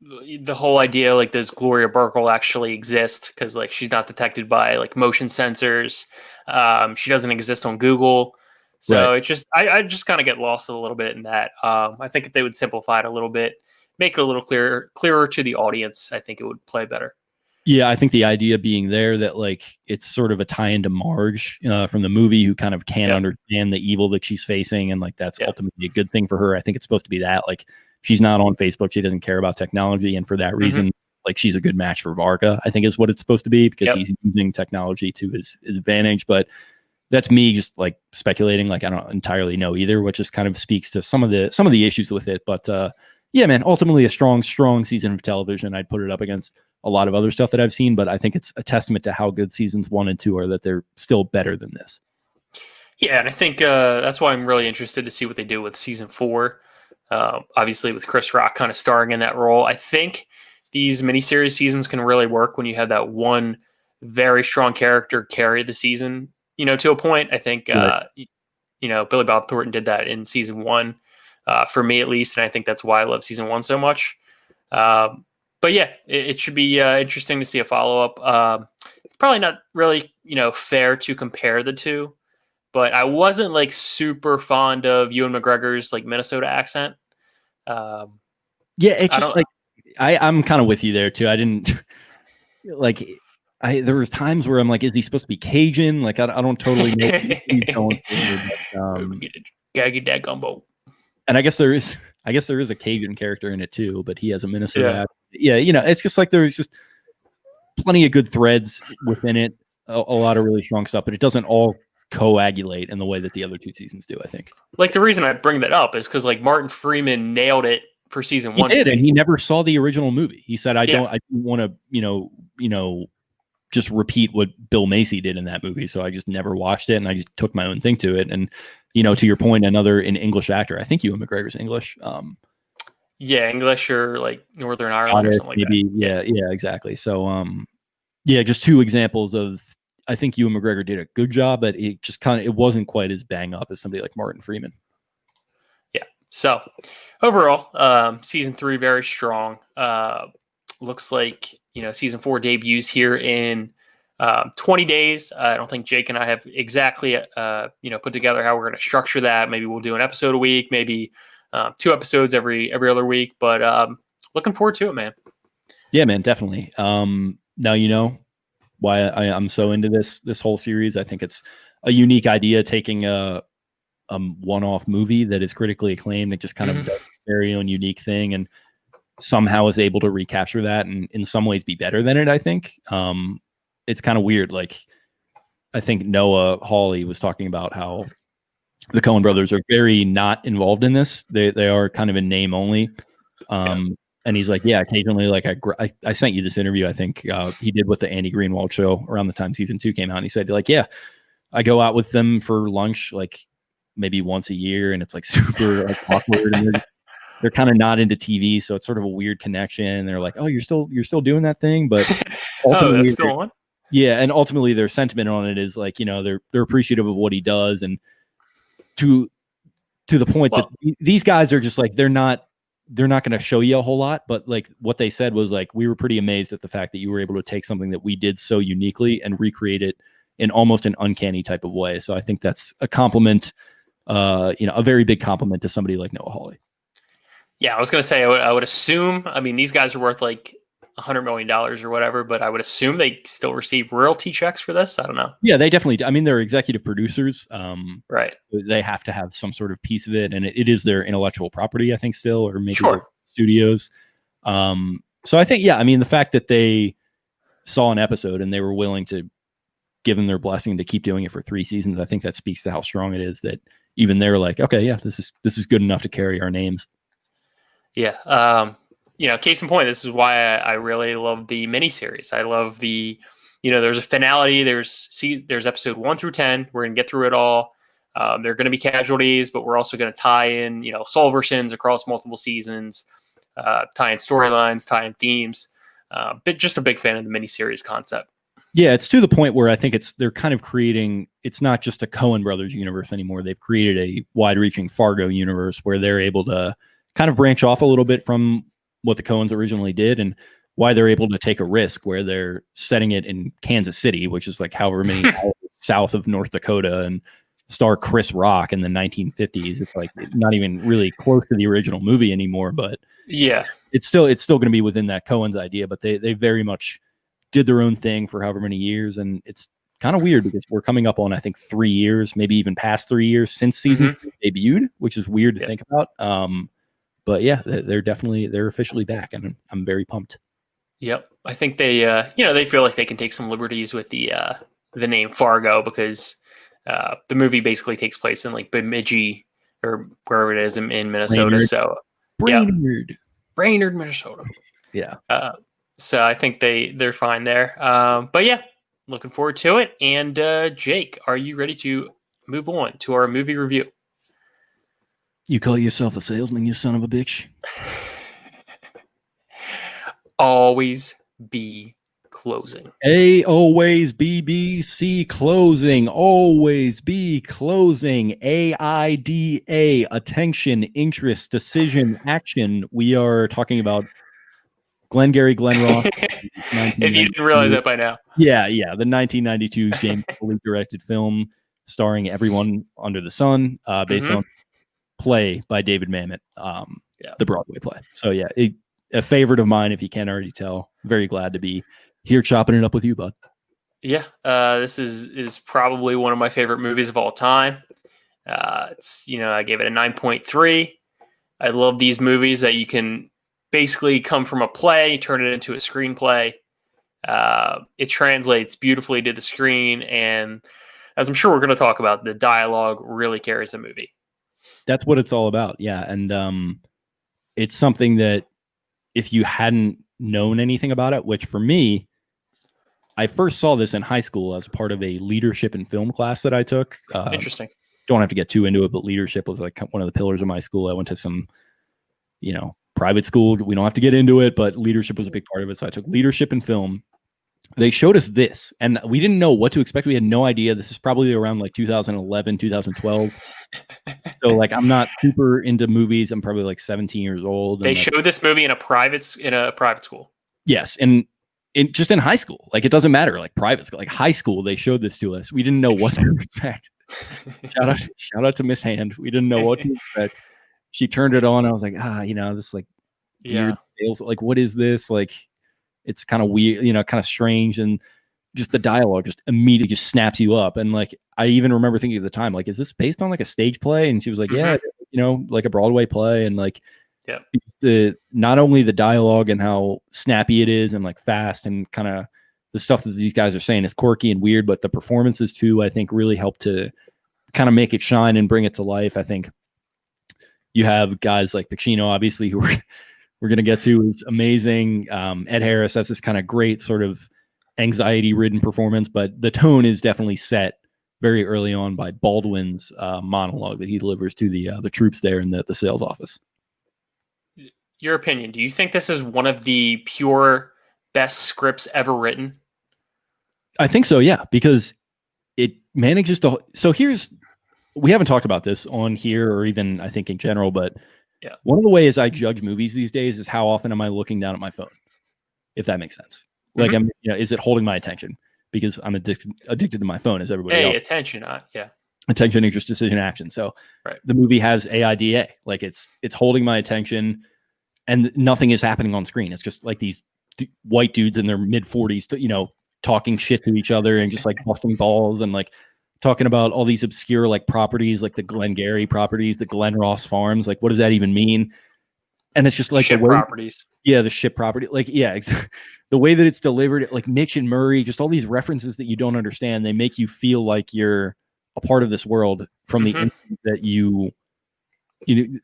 the whole idea, like, does Gloria Burkle actually exist? Because like she's not detected by like motion sensors. She doesn't exist on Google. So It just I just kind of get lost a little bit in that. I think if they would simplify it a little bit, make it a little clearer to the audience, I think it would play better. Yeah, I think the idea being there that like it's sort of a tie into Marge from the movie, who kind of can't understand the evil that she's facing, and like that's ultimately a good thing for her. I think it's supposed to be that like she's not on Facebook, she doesn't care about technology, and for that reason, like she's a good match for Varga, I think is what it's supposed to be, because he's using technology to his advantage. But that's me just like speculating. Like I don't entirely know either, which just kind of speaks to some of the issues with it. But yeah, man, ultimately a strong season of television. I'd put it up against a lot of other stuff that I've seen, but I think it's a testament to how good seasons 1 and 2 are, that they're still better than this. Yeah, and I think that's why I'm really interested to see what they do with season 4. Obviously, with Chris Rock kind of starring in that role. I think these miniseries seasons can really work when you have that one very strong character carry the season, to a point. I think, Billy Bob Thornton did that in season 1, for me at least, and I think that's why I love season 1 so much. But yeah, it should be interesting to see a follow-up. probably not really, fair to compare the two, but I wasn't like super fond of Ewan McGregor's like Minnesota accent. Yeah, it's I just don't- like I'm kind of with you there too. I didn't like. There was times where I'm like, is he supposed to be Cajun? Like, I don't totally know what he's going for. Gaggy dad gumbo. And I guess there is a Cajun character in it too, but he has a Minnesota accent. Yeah, it's just like there's just plenty of good threads within it, a lot of really strong stuff, but it doesn't all coagulate in the way that the other two seasons do, I think. Like, the reason I bring that up is because like Martin Freeman nailed it for season one. He did, and he never saw the original movie. He said, I don't want to, just repeat what Bill Macy did in that movie. So I just never watched it, and I just took my own thing to it. And, to your point, an English actor, I think Ewan McGregor's English. English or like Northern Ireland or something like maybe, that. Yeah, exactly. So, just two examples of, I think Ewan McGregor did a good job, but it just it wasn't quite as bang up as somebody like Martin Freeman. Yeah. So overall, season 3, very strong. Looks like, season 4 debuts here in 20 days. I don't think Jake and I have exactly, put together how we're going to structure that. Maybe we'll do an episode a week, maybe 2 episodes every other week, but looking forward to it, man. Yeah, man, definitely. Now, why I'm so into this whole series. I think it's a unique idea, taking a one-off movie that is critically acclaimed and just kind of does its very own unique thing, and somehow is able to recapture that and in some ways be better than it, I think. It's kind of weird. Like, I think Noah Hawley was talking about how the Coen Brothers are very not involved in this. They are kind of in name only. And he's like, yeah, occasionally, like I sent you this interview. I think he did with the Andy Greenwald show around the time season 2 came out. And he said, like, yeah, I go out with them for lunch, like maybe once a year. And it's like super like, awkward. And they're kind of not into TV. So it's sort of a weird connection. And they're like, oh, you're still doing that thing. But that's still on. Yeah. And ultimately their sentiment on it is like, they're appreciative of what he does. And to the point that these guys are just like, they're not going to show you a whole lot, but like what they said was like, we were pretty amazed at the fact that you were able to take something that we did so uniquely and recreate it in almost an uncanny type of way. So I think that's a compliment, a very big compliment to somebody like Noah Hawley. Yeah, I was going to say, I would assume, I mean, these guys are worth like $100 million or whatever, but I would assume they still receive royalty checks for this. I don't know. Yeah, they definitely do. I mean, they're executive producers. Right. They have to have some sort of piece of it, and it is their intellectual property, I think, still, or maybe Sure. studios. So I think, yeah, I mean, the fact that they saw an episode and they were willing to give them their blessing to keep doing it for 3 seasons, I think that speaks to how strong it is that even they're like, okay, yeah, this is good enough to carry our names. Yeah. Case in point, this is why I really love the miniseries. I love the, there's a finality. There's episode 1 through 10. We're going to get through it all. There are going to be casualties, but we're also going to tie in, solo versions across multiple seasons, tie in storylines, tie in themes. But just a big fan of the miniseries concept. Yeah, it's to the point where I think they're kind of creating, it's not just a Coen Brothers universe anymore. They've created a wide-reaching Fargo universe where they're able to kind of branch off a little bit from what the Coens originally did, and why they're able to take a risk where they're setting it in Kansas City, which is like however many hours south of North Dakota, and star Chris Rock in the 1950s. It's like not even really close to the original movie anymore, but yeah, it's still going to be within that Coen's idea, but they very much did their own thing for however many years. And it's kind of weird because we're coming up on, I think, 3 years, maybe even past 3 years since season 2 debuted, which is weird to think about. But yeah, they're officially back, and I'm very pumped. Yep. I think they, they feel like they can take some liberties with the name Fargo, because the movie basically takes place in like Bemidji or wherever it is in Minnesota. Brainerd. So Brainerd, Minnesota. Yeah. So I think they're fine there. But yeah, looking forward to it. And Jake, are you ready to move on to our movie review? You call yourself a salesman, you son of a bitch? Always be closing. Always BBC closing. Always be closing. AIDA. Attention, interest, decision, action. We are talking about Glengarry Glen Ross. If you didn't realize that by now. Yeah, the 1992 James Foley directed film starring everyone under the sun, based on play by David Mamet, the Broadway play. So yeah, a favorite of mine, if you can't already tell. Very glad to be here chopping it up with you, bud. Yeah, this is probably one of my favorite movies of all time. It's I gave it a 9.3. I love these movies that you can basically come from a play, turn it into a screenplay. It translates beautifully to the screen, and as I'm sure we're going to talk about, the dialogue really carries the movie. That's what it's all about, yeah. And it's something that if you hadn't known anything about it, which for me, I first saw this in high school as part of a leadership in film class that I took. Interesting. Don't have to get too into it, but leadership was like one of the pillars of my school. I went to some, private school. We don't have to get into it, but leadership was a big part of it. So I took leadership in film. They showed us this, and we didn't know what to expect. We had no idea. This is probably around like 2011, 2012. So like, I'm not super into movies. I'm probably like 17 years old. They showed this movie in a private school. Yes, and just in high school. Like, it doesn't matter. Like private school, like high school, they showed this to us. We didn't know what to expect. Shout out to Miss Hand. We didn't know what to expect. She turned it on. I was like, this like weird sales. Like, what is this? Like, it's kind of weird, kind of strange, and just the dialogue just immediately just snaps you up. And like, I even remember thinking at the time, like, is this based on like a stage play? And she was like, yeah, like a Broadway play. And like, not only the dialogue and how snappy it is and like fast and kind of the stuff that these guys are saying is quirky and weird, but the performances too, I think really help to kind of make it shine and bring it to life. I think you have guys like Pacino, obviously, who we're going to get to, is amazing. Ed Harris, that's this kind of great sort of anxiety-ridden performance, but the tone is definitely set very early on by Baldwin's monologue that he delivers to the troops there in the sales office. Your opinion, do you think this is one of the pure best scripts ever written? I think so, yeah, because it manages to... So we haven't talked about this on here or even I think in general, but one of the ways I judge movies these days is how often am I looking down at my phone, if that makes sense. Like, is it holding my attention? Because I'm addicted to my phone, as everybody else. Attention, attention, interest, decision, action. So the movie has AIDA, like it's holding my attention, and nothing is happening on screen. It's just like these white dudes in their mid 40s, talking shit to each other and just like busting balls and like talking about all these obscure like properties, like the Glengarry properties, the Glen Ross farms. Like, what does that even mean? And it's just like ship properties. Yeah, the ship property. Like, the way that it's delivered, like Mitch and Murray, just all these references that you don't understand, they make you feel like you're a part of this world from the instant that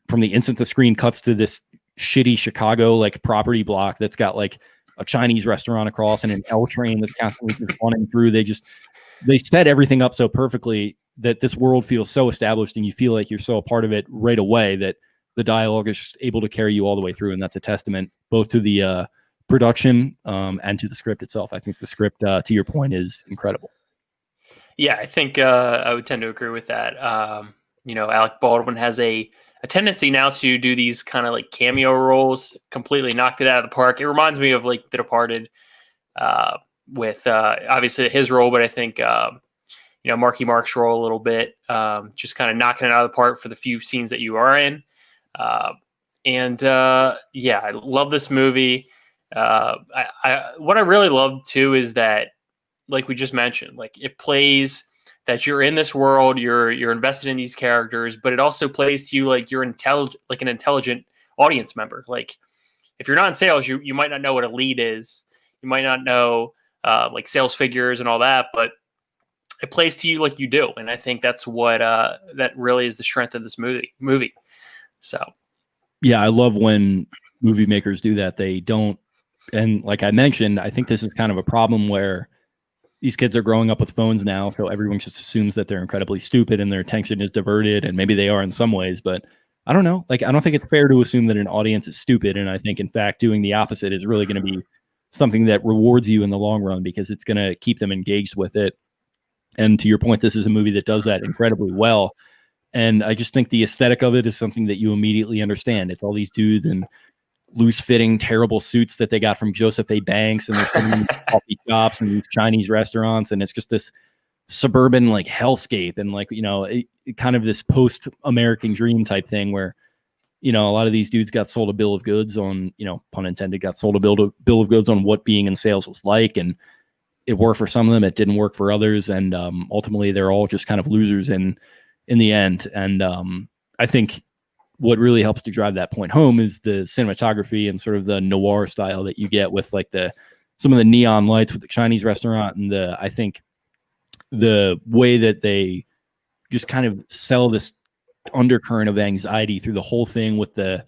from the instant the screen cuts to this shitty Chicago like property block that's got like a Chinese restaurant across and an L train that's constantly running through. They set everything up so perfectly that this world feels so established and you feel like you're so a part of it right away that the dialogue is just able to carry you all the way through. And that's a testament both to the production and to the script itself. I think the script, to your point, is incredible. Yeah, I think I would tend to agree with that. Alec Baldwin has a tendency now to do these kind of like cameo roles, completely knocked it out of the park. It reminds me of like The Departed, with obviously his role, but I think Marky Mark's role a little bit, just kind of knocking it out of the park for the few scenes that you are in. I love this movie. What I really love too is that, like we just mentioned, like it plays that you're in this world, you're invested in these characters, but it also plays to you like you're an intelligent audience member. Like if you're not in sales, you might not know what a lead is. You might not know like sales figures and all that, but it plays to you like you do. And I think that's what that really is the strength of this movie. So, yeah, I love when movie makers do that. They don't, and like I mentioned, I think this is kind of a problem where these kids are growing up with phones now, so everyone just assumes that they're incredibly stupid and their attention is diverted, and maybe they are in some ways, but I don't know. Like, I don't think it's fair to assume that an audience is stupid, and I think, in fact, doing the opposite is really going to be something that rewards you in the long run because it's going to keep them engaged with it. And to your point, this is a movie that does that incredibly well. And I just think the aesthetic of it is something that you immediately understand. It's all these dudes in loose fitting, terrible suits that they got from Joseph A. Banks, and they're sitting in these coffee shops and these Chinese restaurants, and it's just this suburban like hellscape, and like, you know, kind of this post-American dream type thing where, you know, a lot of these dudes got sold a bill of goods on, you know, pun intended, got sold a bill of goods on what being in sales was like, and it worked for some of them, it didn't work for others, and ultimately they're all just kind of losers in the end. And I think what really helps to drive that point home is the cinematography and sort of the noir style that you get with like some of the neon lights with the Chinese restaurant, and I think the way that they just kind of sell this undercurrent of anxiety through the whole thing with the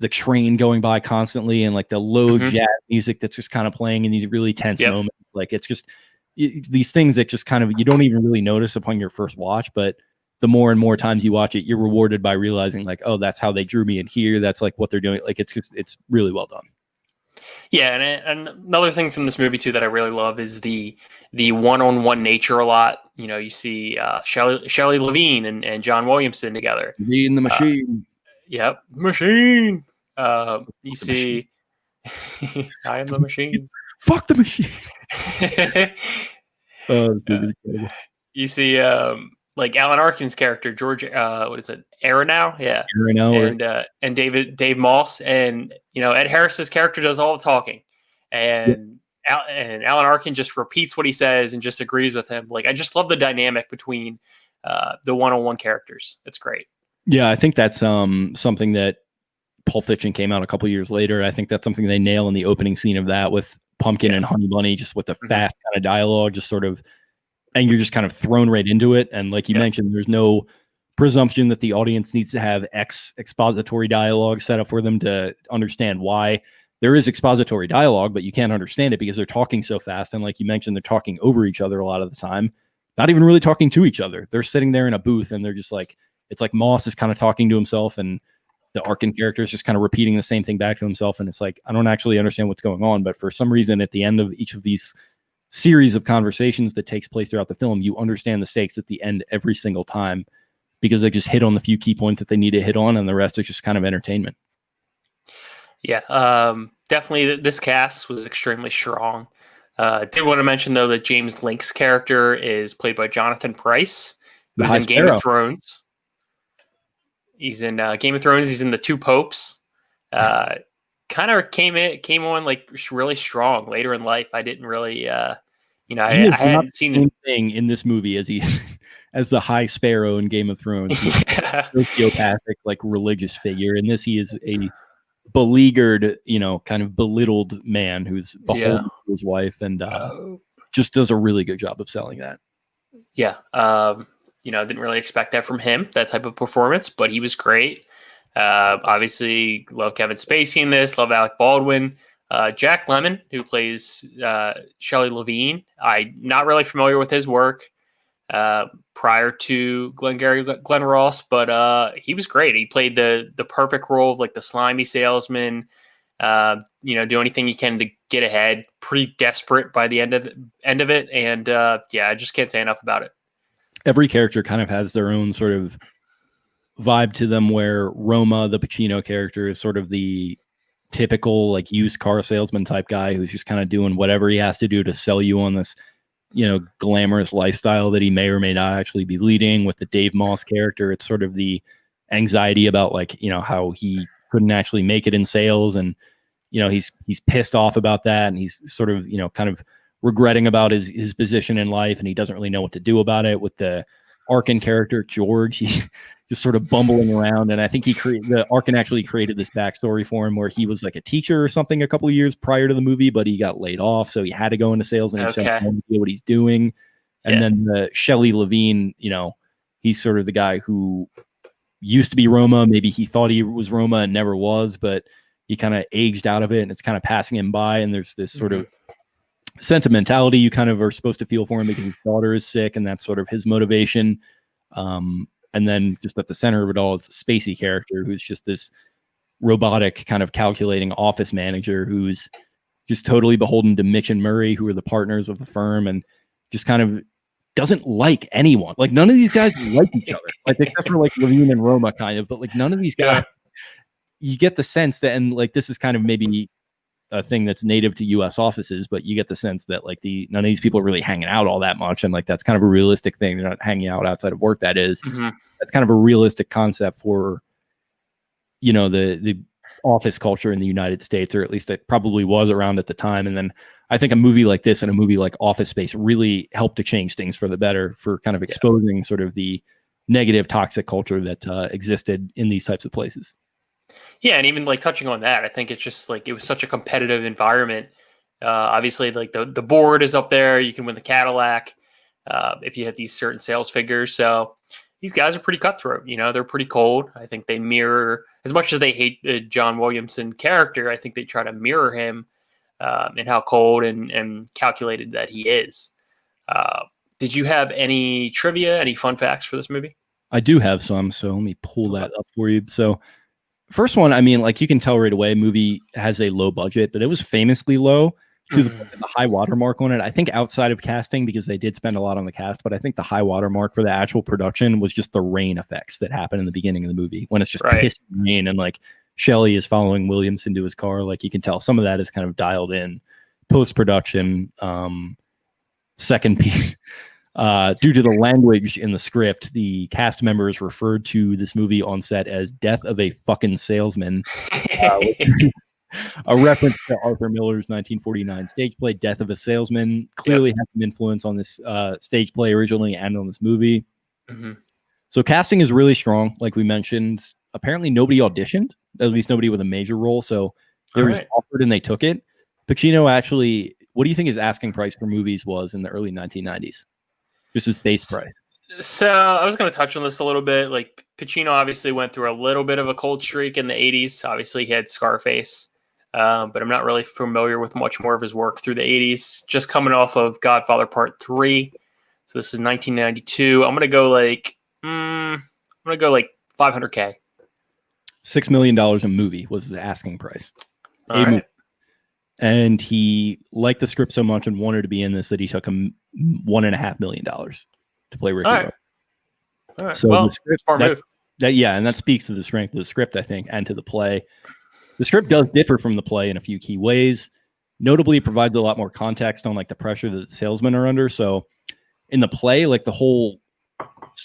train going by constantly and like the low jazz music that's just kind of playing in these really tense moments. Like it's just these things that just kind of, you don't even really notice upon your first watch, but the more and more times you watch it, you're rewarded by realizing like, oh, that's how they drew me in here. That's like what they're doing. Like it's really well done. Yeah, and another thing from this movie too that I really love is the one-on-one nature a lot. You know, you see Shelley Levine and John Williamson together. In the machine. Yep, machine. You see, I am the machine. Fuck the machine. You see, like Alan Arkin's character, George, what is it, Aronow? Yeah, Aronow, and Dave Moss, and you know, Ed Harris's character does all the talking, and Alan Arkin just repeats what he says and just agrees with him. Like, I just love the dynamic between the one-on-one characters. It's great. Yeah, I think that's something that Pulp Fiction came out a couple years later. I think that's something they nail in the opening scene of that with Pumpkin and Honey Bunny, just with the fast kind of dialogue, just sort of, and you're just kind of thrown right into it. And like you mentioned, there's no presumption that the audience needs to have expository dialogue set up for them to understand why. There is expository dialogue, but you can't understand it because they're talking so fast. And like you mentioned, they're talking over each other a lot of the time, not even really talking to each other. They're sitting there in a booth and they're just like, it's like Moss is kind of talking to himself and the Arkin character is just kind of repeating the same thing back to himself. And it's like, I don't actually understand what's going on. But for some reason, at the end of each of these series of conversations that takes place throughout the film, you understand the stakes at the end every single time because they just hit on the few key points that they need to hit on, and the rest is just kind of entertainment. Yeah, definitely this cast was extremely strong. I did want to mention, though, that James Link's character is played by Jonathan Pryce, who's in Game of Thrones. He's in Game of Thrones. He's in The Two Popes. Kind of came on like really strong later in life. I didn't really, I hadn't seen anything in this movie as he as the High Sparrow in Game of Thrones. He's a sociopathic, like religious figure. In this, he is a beleaguered, kind of belittled man who's beholden to his wife, and just does a really good job of selling that. Yeah. Didn't really expect that from him, that type of performance, but he was great. Obviously, love Kevin Spacey in this, love Alec Baldwin. Jack Lemmon, who plays Shelley Levine, I'm not really familiar with his work prior to Glengarry Glen Ross, but he was great. He played the perfect role of like the slimy salesman, do anything he can to get ahead, pretty desperate by the end of it. And I just can't say enough about it. Every character kind of has their own sort of vibe to them, where Roma, the Pacino character, is sort of the typical like used car salesman type guy who's just kind of doing whatever he has to do to sell you on this, glamorous lifestyle that he may or may not actually be leading. With the Dave Moss character, it's sort of the anxiety about like, how he couldn't actually make it in sales. And, he's pissed off about that. And he's sort of, kind of regretting about his position in life, and he doesn't really know what to do about it. With the Arkin character, George, he just sort of bumbling around. And I think Arkin actually created this backstory for him where he was like a teacher or something a couple of years prior to the movie, but he got laid off. So he had to go into sales, and he doesn't know what he's doing. And then the Shelley Levine, he's sort of the guy who used to be Roma. Maybe he thought he was Roma and never was, but he kind of aged out of it, and it's kind of passing him by. And there's this sort of sentimentality you kind of are supposed to feel for him because his daughter is sick, and that's sort of his motivation. And then just at the center of it all is the Spacey character, who's just this robotic kind of calculating office manager who's just totally beholden to Mitch and Murray, who are the partners of the firm, and just kind of doesn't like anyone. Like, none of these guys like each other, like except for like Levine and Roma kind of, but like none of these guys, you get the sense that, and like this is kind of maybe a thing that's native to U.S. offices, but you get the sense that like none of these people are really hanging out all that much, and like that's kind of a realistic thing. They're not hanging out outside of work. That's kind of a realistic concept for, you know, the office culture in the United States, or at least it probably was around at the time. And then I think a movie like this and a movie like Office Space really helped to change things for the better, for kind of exposing sort of the negative, toxic culture that existed in these types of places. Yeah, and even like touching on that, I think it's just like it was such a competitive environment. Obviously, like the board is up there. You can win the Cadillac if you hit these certain sales figures. So these guys are pretty cutthroat. You know, they're pretty cold. I think they mirror, as much as they hate the John Williamson character, I think they try to mirror him in how cold and calculated that he is. Did you have any trivia, any fun facts for this movie? I do have some, so let me pull that up for you. So first one, I mean, like you can tell right away, movie has a low budget, but it was famously low to the high watermark on it. I think outside of casting, because they did spend a lot on the cast, but I think the high watermark for the actual production was just the rain effects that happen in the beginning of the movie when it's just pissing rain and like Shelley is following Williamson to his car. Like you can tell some of that is kind of dialed in post-production. Second piece, due to the language in the script, the cast members referred to this movie on set as Death of a Fucking Salesman, a reference to Arthur Miller's 1949 stage play Death of a Salesman. Clearly had some influence on this stage play originally and on this movie. So casting is really strong, like we mentioned. Apparently nobody auditioned, at least nobody with a major role, so they were just offered and they took it. Pacino actually, what do you think his asking price for movies was in the early 1990s? Just his base price. So I was going to touch on this a little bit. Like Pacino obviously went through a little bit of a cold streak in the 80s. Obviously he had Scarface, but I'm not really familiar with much more of his work through the 80s. Just coming off of Godfather Part 3. So this is 1992. I'm going to go like, $500K. $6 million a movie was his asking price. All right. And he liked the script so much and wanted to be in this that he took him $1.5 million to play Ricky. All right. So well, the script, smart move. and that speaks to the strength of the script, I think, and to the play. The script does differ from the play in a few key ways. Notably, it provides a lot more context on like the pressure that the salesmen are under. So in the play, like the whole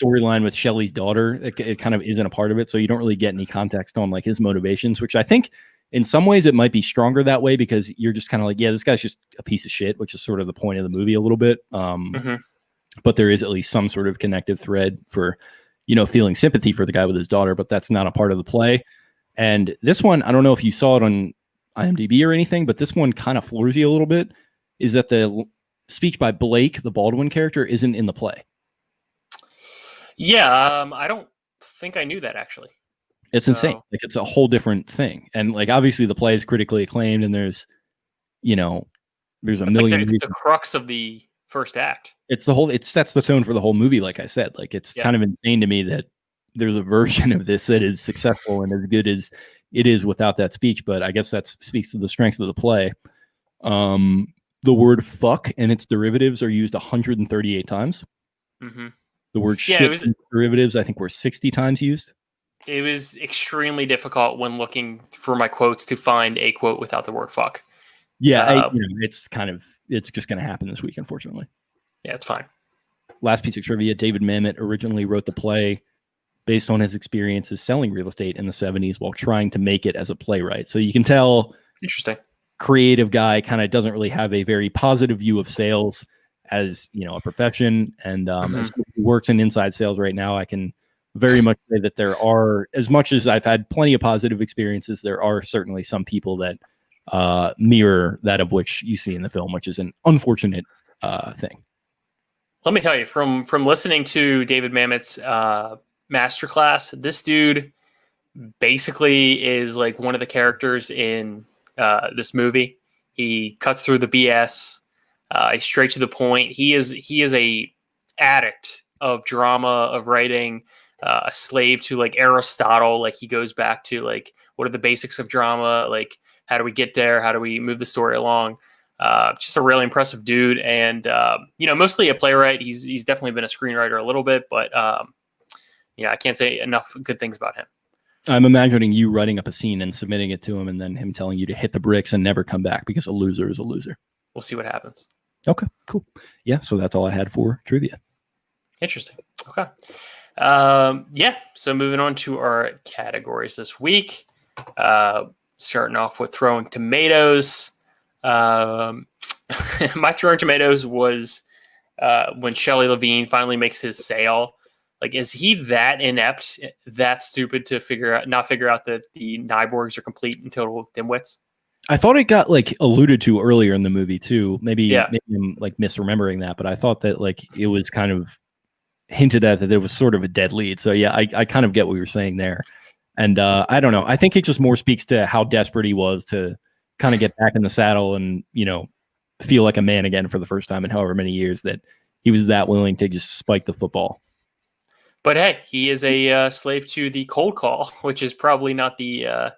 storyline with Shelley's daughter, it kind of isn't a part of it. So you don't really get any context on like his motivations, which I think in some ways it might be stronger that way because you're just kind of like, yeah, this guy's just a piece of shit, which is sort of the point of the movie a little bit. But there is at least some sort of connective thread for, you know, feeling sympathy for the guy with his daughter, but that's not a part of the play. And this one, I don't know if you saw it on IMDb or anything, but this one kind of floors you a little bit, is that the speech by Blake, the Baldwin character, isn't in the play. Yeah, I don't think I knew that actually. It's insane. Like it's a whole different thing. And like obviously the play is critically acclaimed and there's, you know, there's a million like the crux of the first act. It's the whole, it sets the tone for the whole movie, like I said. Like it's kind of insane to me that there's a version of this that is successful and as good as it is without that speech, but I guess that speaks to the strength of the play. The word fuck and its derivatives are used 138 times. The word shit and derivatives, I think, were 60 times used. It was extremely difficult when looking for my quotes to find a quote without the word fuck. Yeah, it's just going to happen this week, unfortunately. Yeah, it's fine. Last piece of trivia, David Mamet originally wrote the play based on his experiences selling real estate in the 70s while trying to make it as a playwright. So you can tell, interesting, creative guy kind of doesn't really have a very positive view of sales as, you know, a profession. And as someone who works in inside sales right now, I can very much say that there are, as much as I've had plenty of positive experiences, there are certainly some people that mirror that of which you see in the film, which is an unfortunate thing. Let me tell you, from listening to David Mamet's masterclass, this dude basically is like one of the characters in this movie. He cuts through the BS. He's straight to the point. He is a addict of drama, of writing, a slave to like Aristotle. Like he goes back to like, what are the basics of drama? Like, how do we get there? How do we move the story along? Just a really impressive dude. And, mostly a playwright. He's definitely been a screenwriter a little bit, but I can't say enough good things about him. I'm imagining you writing up a scene and submitting it to him, and then him telling you to hit the bricks and never come back because a loser is a loser. We'll see what happens. Okay, cool. Yeah, so that's all I had for trivia. Interesting. Okay. So moving on to our categories this week. Starting off with throwing tomatoes. My throwing tomatoes was when Shelley Levine finally makes his sale. Like, is he that inept, that stupid to not figure out that the Nyborgs are complete and total dimwits? I thought it got like alluded to earlier in the movie too. Maybe I'm like misremembering that, but I thought that like it was kind of hinted at that there was sort of a dead lead. So yeah, I kind of get what you were saying there. And I don't know. I think it just more speaks to how desperate he was to kind of get back in the saddle and, you know, feel like a man again for the first time in however many years, that he was that willing to just spike the football. But hey, he is a slave to the cold call, which is probably not the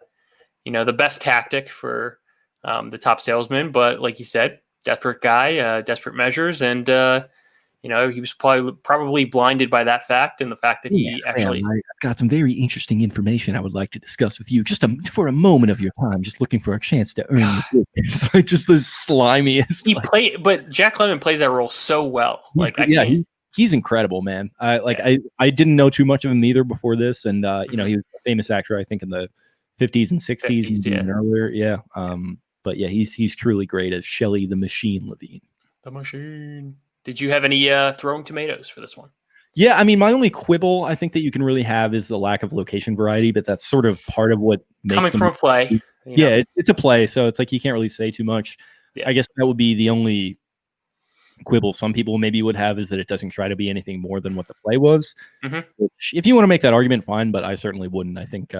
the best tactic for the top salesman. But like you said, desperate guy, desperate measures, and he was probably blinded by that fact and the fact that he actually. I've got some very interesting information I would like to discuss with you, just for a moment of your time, just looking for a chance to earn the business. Like just the slimiest. But Jack Lemmon plays that role so well. He's incredible, man. I didn't know too much of him either before this, and he was a famous actor, I think, in the 50s and 60s, and earlier. Yeah. But yeah, he's truly great as Shelley the Machine Levine. The Machine. Did you have any throwing tomatoes for this one? Yeah, I mean, my only quibble I think that you can really have is the lack of location variety, but that's sort of part of what makes coming from a play. Yeah, it's a play, so it's like you can't really say too much. Yeah. I guess that would be the only quibble some people maybe would have, is that it doesn't try to be anything more than what the play was. Mm-hmm. Which, if you want to make that argument, fine, but I certainly wouldn't. I think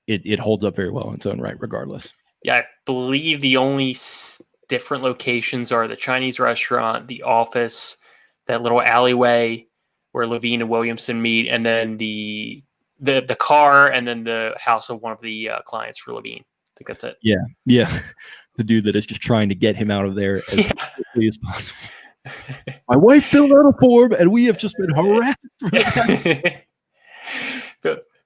it holds up very well in its own right, regardless. Yeah, I believe the only different locations are the Chinese restaurant, the office, that little alleyway where Levine and Williamson meet, and then the car, and then the house of one of the clients for Levine. I think that's it. Yeah. The dude that is just trying to get him out of there as quickly as possible. My wife filled out a form, and we have just been harassed.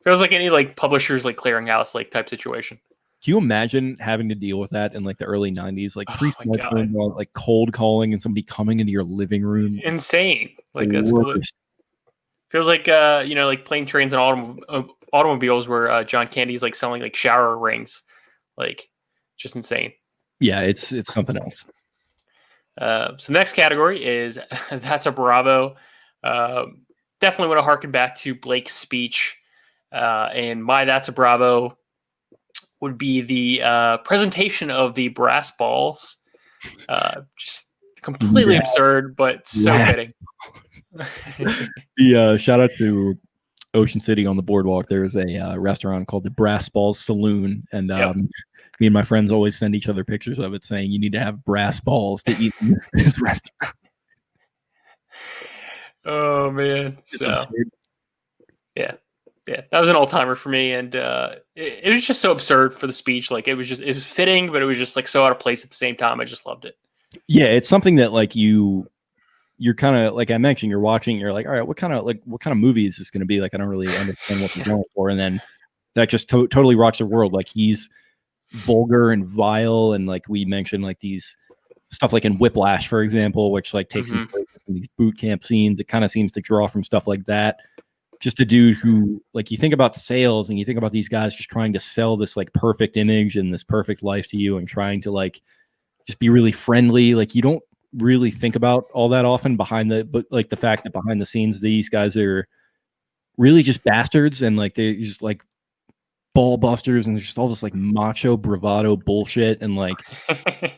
Feels like any like publishers like clearinghouse like type situation. Can you imagine having to deal with that in like the early 90s, like pre-smartphone, like cold calling and somebody coming into your living room? Insane. Like that's cool. Feels like like plane, trains, and automobiles where John Candy's like selling like shower rings, like just insane. Yeah, it's something else. So next category is That's a Bravo. Definitely want to harken back to Blake's speech, and my That's a Bravo would be the presentation of the brass balls. Just completely absurd, but so fitting. The shout out to Ocean City on the boardwalk. There's a restaurant called the Brass Balls Saloon, and me and my friends always send each other pictures of it saying you need to have brass balls to eat in this restaurant. Oh man. So yeah, that was an all-timer for me, and it was just so absurd for the speech. Like it was fitting, but it was just like so out of place at the same time. I just loved it. Yeah, it's something that like you're kind of, like I mentioned, you're watching, you're like, all right, what kind of movie is this going to be? Like I don't really understand what they're going for, and then that just totally rocks the world. Like he's vulgar and vile, and like we mentioned, like these stuff like in Whiplash, for example, which like takes these boot camp scenes. It kind of seems to draw from stuff like that. Just a dude who, like, you think about sales and you think about these guys just trying to sell this like perfect image and this perfect life to you, and trying to like just be really friendly. Like you don't really think about all that often but like the fact that behind the scenes these guys are really just bastards, and like they just like ball busters, and there's just all this like macho bravado bullshit, and like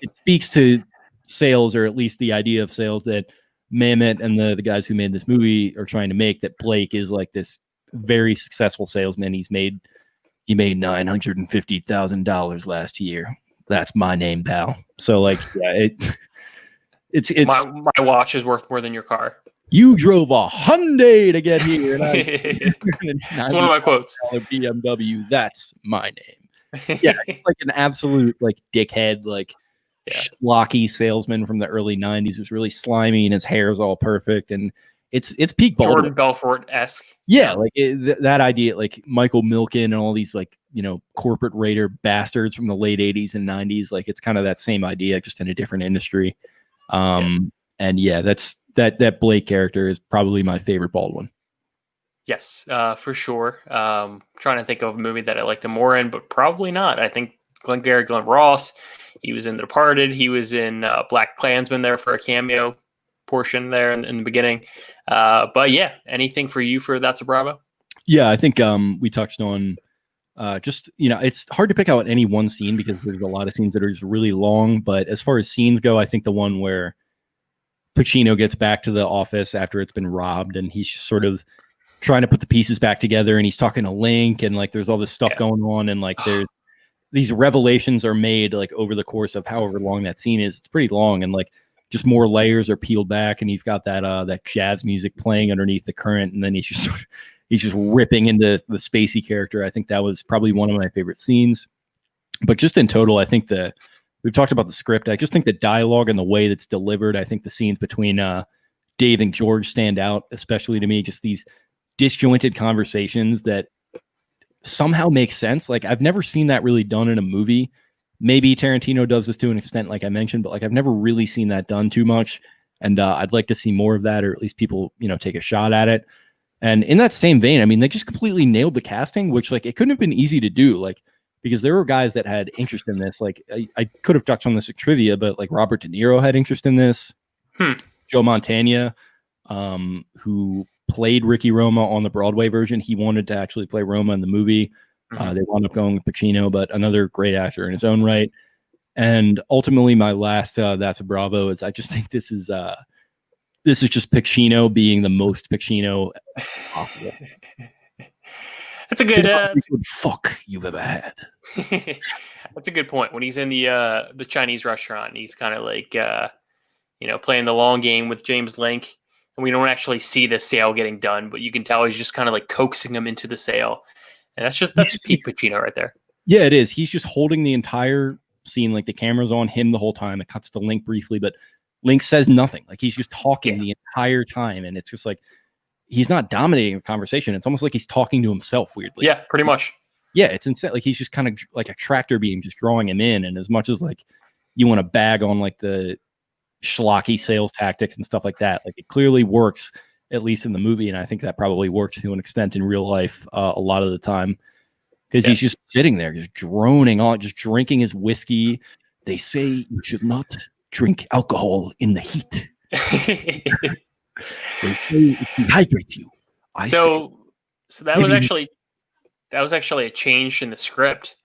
it speaks to sales, or at least the idea of sales, that Mamet and the guys who made this movie are trying to make, that Blake is like this very successful salesman. He made $950,000 last year. That's my name, pal. So like, yeah, it's my watch is worth more than your car. You drove a Hyundai to get here. And it's one of my quotes. BMW. That's my name. Yeah, it's like an absolute like dickhead, like schlocky salesman from the early 90s who's really slimy, and his hair is all perfect, and it's peak Baldwin. Jordan Belfort-esque. Yeah, like that idea, like Michael Milken and all these like, corporate raider bastards from the late 80s and 90s. Like it's kind of that same idea, just in a different industry. And yeah, that's that Blake character is probably my favorite Baldwin. Yes, for sure. Trying to think of a movie that I liked him more in, but probably not. I think Glengarry Glen Ross, he was in The Departed. He was in Black Klansman there for a cameo portion there in the beginning. But yeah, anything for you for That's a Bravo? Yeah, I think we touched on it's hard to pick out any one scene because there's a lot of scenes that are just really long. But as far as scenes go, I think the one where Pacino gets back to the office after it's been robbed and he's just sort of trying to put the pieces back together and he's talking to Link and like there's all this stuff going on and like there's these revelations are made like over the course of however long that scene is. It's pretty long and like just more layers are peeled back and you've got that jazz music playing underneath the current and then he's just ripping into the Spacey character. I think that was probably one of my favorite scenes. But just in total, I think we've talked about the script. I just think the dialogue and the way that's delivered, I think the scenes between Dave and George stand out, especially to me, just these disjointed conversations that somehow make sense. Like I've never seen that really done in a movie. Maybe Tarantino does this to an extent, like I mentioned, but like I've never really seen that done too much. And I'd like to see more of that, or at least people, take a shot at it. And in that same vein, I mean, they just completely nailed the casting, which like it couldn't have been easy to do, like because there were guys that had interest in this. Like I could have touched on this at trivia, but like Robert De Niro had interest in this. Joe Montana, who played Ricky Roma on the Broadway version, he wanted to actually play Roma in the movie. They wound up going with Pacino, but another great actor in his own right. And ultimately, my last That's a Bravo is I just think this is just Pacino being the most Pacino possible. That's a good fuck you've ever had. That's a good point. When he's in the Chinese restaurant, he's kind of like playing the long game with James Link, and we don't actually see the sale getting done, but you can tell he's just kind of like coaxing him into the sale, and that's peak Pacino right there. Yeah, it is. He's just holding the entire scene, like the camera's on him the whole time. It cuts to Link briefly, but Link says nothing. Like he's just talking the entire time, and it's just like he's not dominating the conversation. It's almost like he's talking to himself weirdly. Yeah, pretty much. Yeah, it's insane. Like he's just kind of like a tractor beam, just drawing him in. And as much as like you want to bag on like the schlocky sales tactics and stuff like that, like it clearly works at least in the movie, and I think that probably works to an extent in real life a lot of the time because he's just sitting there, just droning on, just drinking his whiskey. They say you should not drink alcohol in the heat. They say it dehydrates you. So that was actually a change in the script.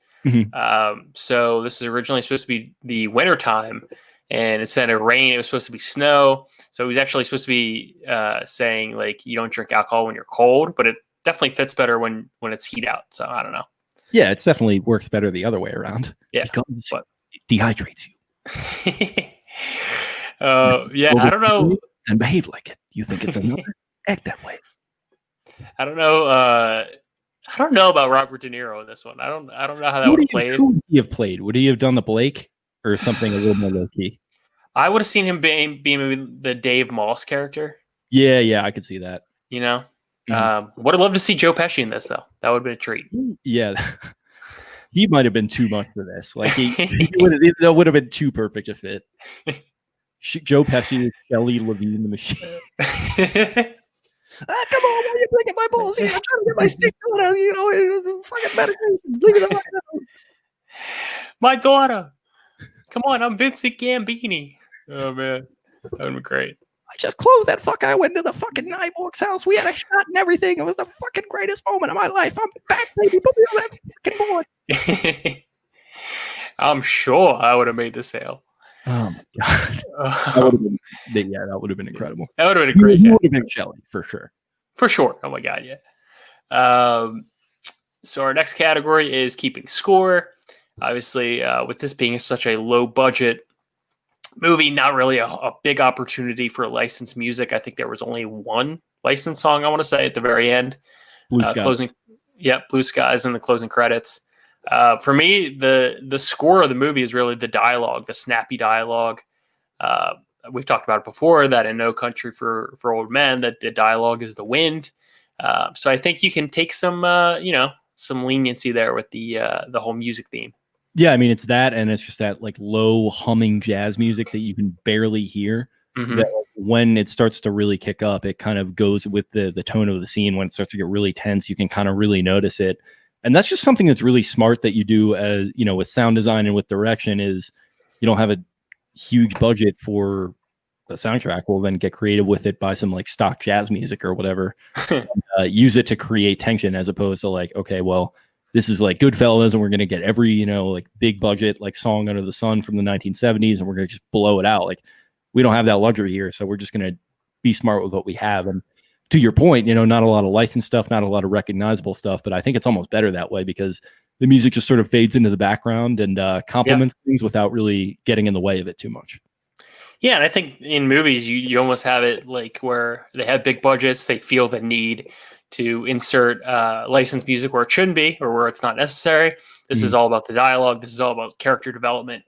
So this is originally supposed to be the winter time, and instead of rain, it was supposed to be snow. So he was actually supposed to be saying like you don't drink alcohol when you're cold, but it definitely fits better when it's heat out. So I don't know. Yeah, it definitely works better the other way around. Yeah, because it dehydrates you. I don't know. And behave like it. You think it's another act that way. I don't know. I don't know about Robert De Niro in this one. I don't know how that would have played. Who would he have played? Would he have done the Blake or something a little more low key? I would have seen him being maybe the Dave Moss character. Yeah, I could see that. Would have loved to see Joe Pesci in this though. That would have been a treat. Yeah. He might have been too much for this. Like that would have been too perfect a fit. Joe Pesci is Shelley Levine the machine. Come on, why are you breaking my balls here? I'm trying to get my stick going out. It's fucking medication. Leave it alone. My daughter. Come on, I'm Vincent Gambini. Oh man, that would be great. I just closed that fuck. I went to the fucking Nyborg's house. We had a shot and everything. It was the fucking greatest moment of my life. I'm back, baby. Put me on that fucking board. I'm sure I would have made the sale. Oh my god! That would have been incredible. That would have been a great. Would have been Shelley for sure. For sure. Oh my god, yeah. So our next category is keeping score. Obviously, with this being such a low budget movie, not really a big opportunity for licensed music. I think there was only one licensed song, I want to say, at the very end. Blue Skies in the closing credits. For me, the score of the movie is really the dialogue, the snappy dialogue. we've talked about it before, that in No Country for Old Men, that the dialogue is the wind. So I think you can take some some leniency there with the whole music theme. Yeah, I mean, it's that, and it's just that like low humming jazz music that you can barely hear. Mm-hmm. That when it starts to really kick up, it kind of goes with the tone of the scene. When it starts to get really tense, you can kind of really notice it. And that's just something that's really smart that you do as, with sound design and with direction. Is you don't have a huge budget for a soundtrack. Well, then get creative with it, buy some like stock jazz music or whatever, and, use it to create tension, as opposed to like, okay, well, this is like Goodfellas, and we're going to get every, like big budget, like song under the sun from the 1970s, and we're going to just blow it out. Like, we don't have that luxury here. So we're just going to be smart with what we have. And to your point, not a lot of licensed stuff, not a lot of recognizable stuff, but I think it's almost better that way, because the music just sort of fades into the background and complements things without really getting in the way of it too much. Yeah, and I think in movies, you almost have it like where they have big budgets, they feel the need to insert licensed music where it shouldn't be or where it's not necessary. This is all about the dialogue. This is all about character development.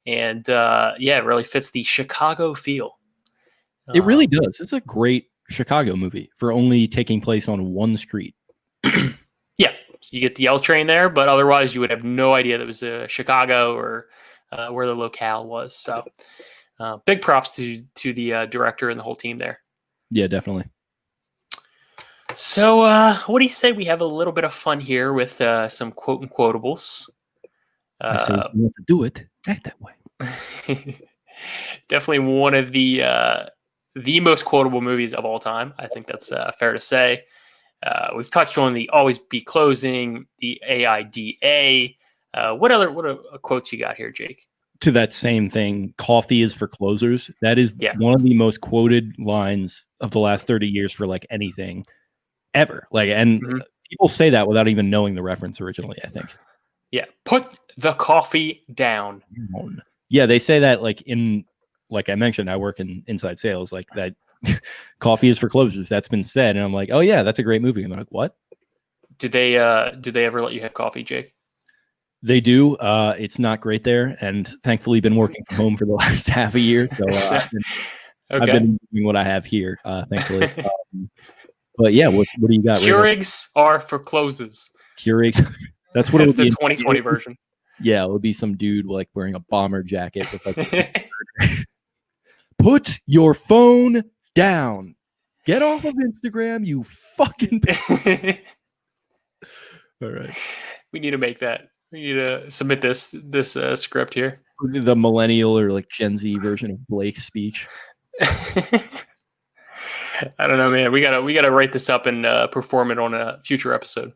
And it really fits the Chicago feel. It really does. It's a great Chicago movie for only taking place on one street. Yeah, so you get the L train there, but otherwise you would have no idea that it was Chicago or where the locale was. So big props to the director and the whole team there. Yeah, definitely. So what do you say we have a little bit of fun here with some quote and quotables? I say if you want to do it, act that way. Definitely one of the most quotable movies of all time. I think that's fair to say. We've touched on the "Always Be Closing," the AIDA. What other quotes you got here, Jake? To that same thing, "Coffee is for closers." That is one of the most quoted lines of the last 30 years for like anything ever. Like, and people say that without even knowing the reference originally, I think. Yeah. Put the coffee down. Yeah. They say that like I mentioned, I work in inside sales, like that coffee is for closers. That's been said. And I'm like, oh yeah, that's a great movie. And they're like, what? Did they ever let you have coffee, Jake? They do. It's not great there. And thankfully been working from home for the last half a year. So I've been doing what I have here, thankfully. But yeah, what do you got? Keurigs are for closes. Keurigs. That's what it would the be. 2020 version. Yeah, it would be some dude like wearing a bomber jacket with like put your phone down. Get off of Instagram, you fucking All right. We need to make that. We need to submit this script here. The millennial or like Gen Z version of Blake's speech. I don't know, man. We gotta write this up and perform it on a future episode.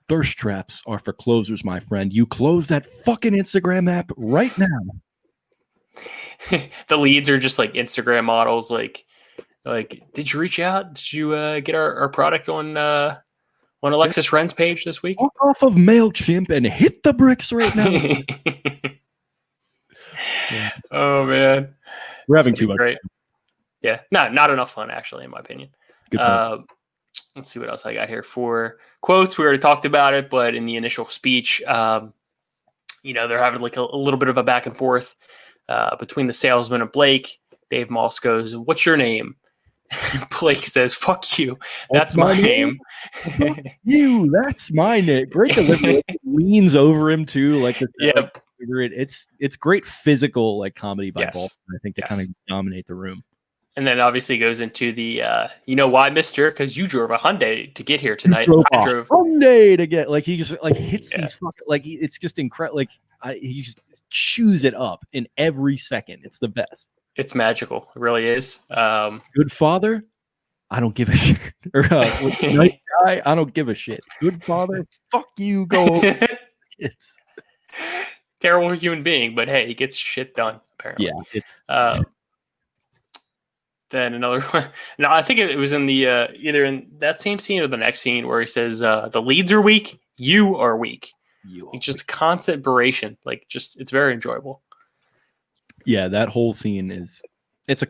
Thirst traps are for closers, my friend. You close that fucking Instagram app right now. The leads are just like Instagram models. Like, did you reach out? Did you get our product on Alexis Wren's page this week? Walk off of MailChimp and hit the bricks right now. Yeah. Oh man, we're having too much. Great. Yeah, not enough fun actually, in my opinion. Let's see what else I got here for quotes. We already talked about it, but in the initial speech, they're having like a little bit of a back and forth between the salesman and Blake. Dave Moss goes, "What's your name?" Blake says, "Fuck you. That's my name." You, that's my name. Great delivery. Leans over him too, like it's great physical like comedy by Ball. I think to kind of dominate the room. And then obviously goes into the, why, mister? Because you drove a Hyundai to get here tonight. I drove a Hyundai to get, like, he just, like, hits these fucking, like, it's just incredible. Like, he just chews it up in every second. It's the best. It's magical. It really is. Good father? I don't give a shit. Or, nice guy? I don't give a shit. Good father? Fuck you. Go. It's terrible human being, but hey, he gets shit done, apparently. Yeah. It's, then another one. No, I think it was in the either in that same scene or the next scene where he says, "The leads are weak. You are weak." It's just constant beration. Like, just it's very enjoyable. Yeah, that whole scene is it's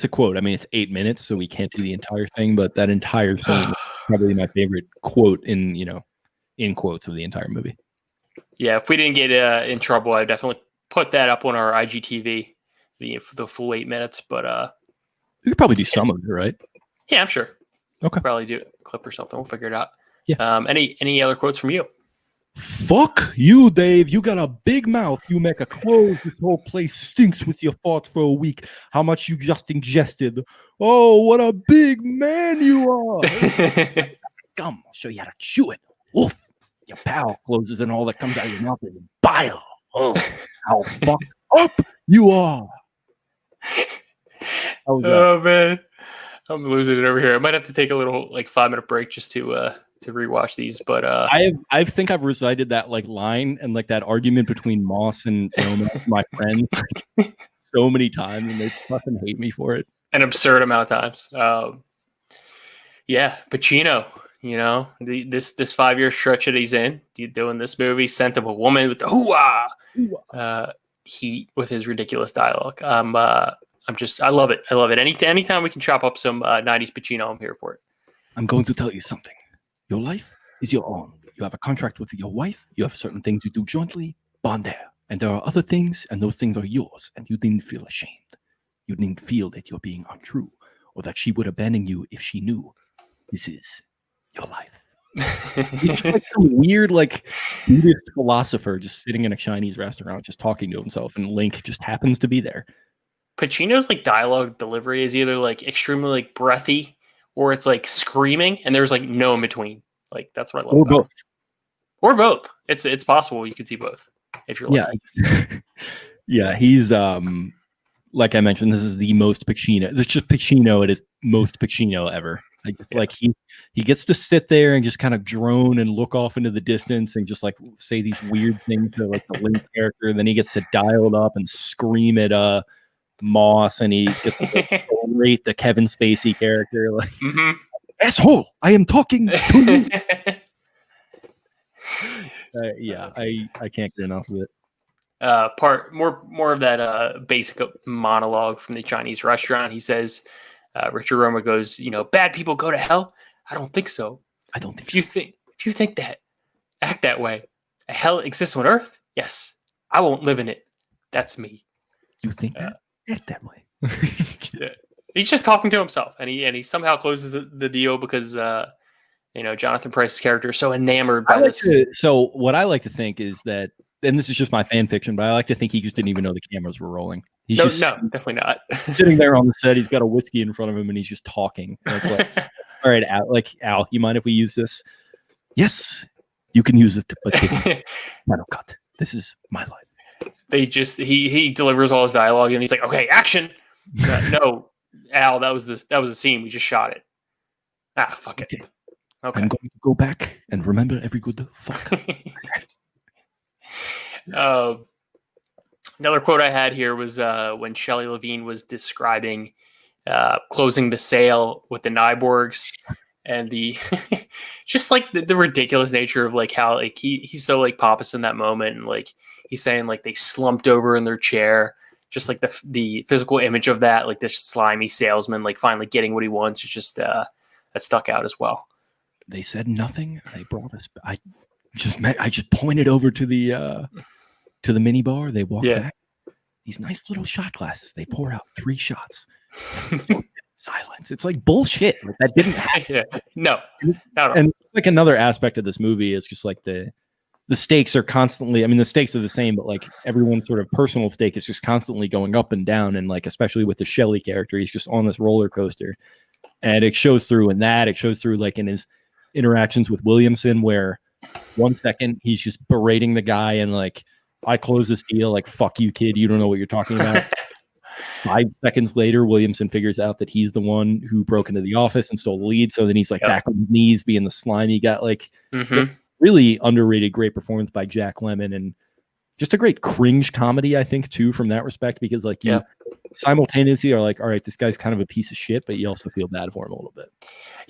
a quote. I mean, it's 8 minutes, so we can't do the entire thing, but that entire scene is probably my favorite quote in quotes of the entire movie. Yeah, if we didn't get in trouble, I'd definitely put that up on our IGTV the full 8 minutes, but You could probably do some of it, right? yeah, I'm sure. Okay. Probably do a clip or something. We'll figure it out. Yeah. Any other quotes from you? Fuck you, Dave. You got a big mouth. You make a close. This whole place stinks with your farts for a week. How much you just ingested? Oh, what a big man you are. Come, I'll show you how to chew it. Oof. Your pal closes and all that comes out of your mouth is bile. Oh, how fucked up you are. Oh man, I'm losing it over here. I might have to take a little 5-minute break just to rewatch these. But I think I've recited that line and that argument between Moss and Roman, my friends, so many times, and they fucking hate me for it. An absurd amount of times. Yeah, Pacino. This 5-year stretch that he's in, doing this movie, sent him a woman with the hoo-ah. He with his ridiculous dialogue. I love it. I love it. Anytime we can chop up some 90s Pacino, I'm here for it. I'm going to tell you something. Your life is your own. You have a contract with your wife. You have certain things you do jointly. Bond there. And there are other things, and those things are yours. And you needn't feel ashamed. You needn't feel that you're being untrue or that she would abandon you if she knew. This is your life. He's like some weird, Buddhist philosopher just sitting in a Chinese restaurant, just talking to himself, and Link just happens to be there. Pacino's dialogue delivery is either extremely breathy or it's screaming, and there's no in between. That's what I love. Or both. Or both. It's possible you could see both if you're lucky. Yeah. Yeah, he's like I mentioned, this is the most Pacino. This is just Pacino at his most Pacino ever. He gets to sit there and just kind of drone and look off into the distance and just say these weird things to the Link character. And then he gets to dial it up and scream at Moss, and he gets to rate the Kevin Spacey character asshole. I am talking to you. I can't get enough of it. More of that basic monologue from the Chinese restaurant. He says, Richard Roma goes, bad people go to hell. I don't think so. I don't think. If you think that, act that way. A hell exists on Earth. Yes, I won't live in it. That's me. You think that? Act that way. Yeah. He's just talking to himself, and he somehow closes the deal because Jonathan Pryce's character is so enamored by this. So what I like to think is that, and this is just my fan fiction, but I like to think he just didn't even know the cameras were rolling. No, definitely not. Sitting there on the set, he's got a whiskey in front of him, and he's just talking. And it's all right, Al, you mind if we use this? Yes, you can use it, but final cut. This is my life. He delivers all his dialogue, and he's like, okay, action. No, Al, that was a scene. We just shot it. Fuck it. Okay. I'm going to go back and remember every good fuck. Another quote I had here was when Shelley Levine was describing closing the sale with the Nyborgs, and the just the ridiculous nature of how he's so pompous in that moment, and he's saying they slumped over in their chair, just the physical image of that, this slimy salesman finally getting what he wants is just that stuck out as well. They said nothing. They brought us. I just pointed over to the mini bar. They walked back. These nice little shot glasses. They pour out 3 shots. Silence. It's bullshit. That didn't happen. No. And another aspect of this movie is just the stakes are constantly. I mean, the stakes are the same, but everyone's sort of personal stake is just constantly going up and down. And especially with the Shelley character, he's just on this roller coaster, and it shows through in that. It shows through in his interactions with Williamson, where 1 second he's just berating the guy and I close this deal, fuck you, kid, you don't know what you're talking about. 5 seconds later, Williamson figures out that he's the one who broke into the office and stole the lead. So then he's back on his knees, being the slimy guy. Really underrated, great performance by Jack Lemmon, and just a great cringe comedy, I think, too, from that respect, because you simultaneously are all right, this guy's kind of a piece of shit, but you also feel bad for him a little bit.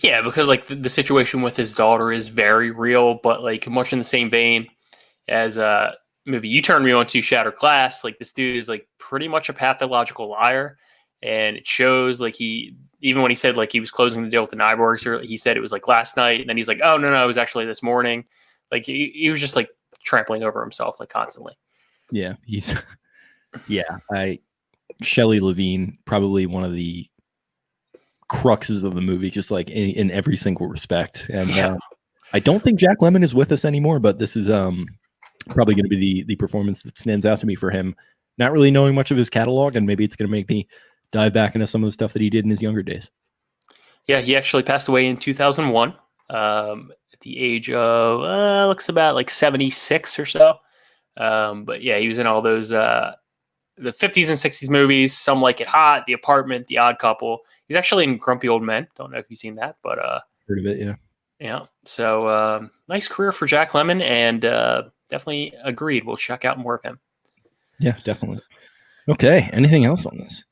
Yeah, because the situation with his daughter is very real, but much in the same vein as movie you turned me on to, Shattered Glass. This dude is pretty much a pathological liar, and it shows. Even when he said he was closing the deal with the Nyborgs, or he said it was last night, and then he's oh no, it was actually this morning. He was just trampling over himself constantly. Yeah, he's Shelley Levine, probably one of the cruxes of the movie, just like in every single respect. And I don't think Jack Lemmon is with us anymore, but this is probably going to be the performance that stands out to me for him. Not really knowing much of his catalog, and maybe it's going to make me dive back into some of the stuff that he did in his younger days. Yeah, he actually passed away in 2001 at the age of looks about like 76 or so. But yeah, he was in all those the 50s and 60s movies. Some Like It Hot, The Apartment, The Odd Couple. He's actually in Grumpy Old Men. Don't know if you've seen that, but heard of it, yeah. Yeah. So nice career for Jack Lemmon, and definitely agreed. We'll check out more of him. Yeah, definitely. Okay. Anything else on this?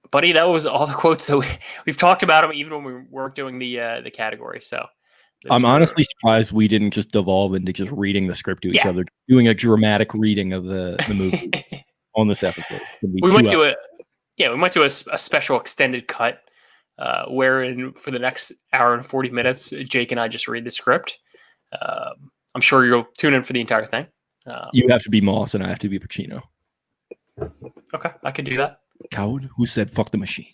Buddy, that was all the quotes that we've talked about them even when we weren't doing the category. So I'm honestly surprised we didn't just devolve into just reading the script to each other, doing a dramatic reading of the movie on this episode. We went to a special extended cut wherein for the next hour and 40 minutes, Jake and I just read the script. I'm sure you'll tune in for the entire thing. You have to be Moss and I have to be Pacino. Okay, I could do that. Coward, who said fuck the machine?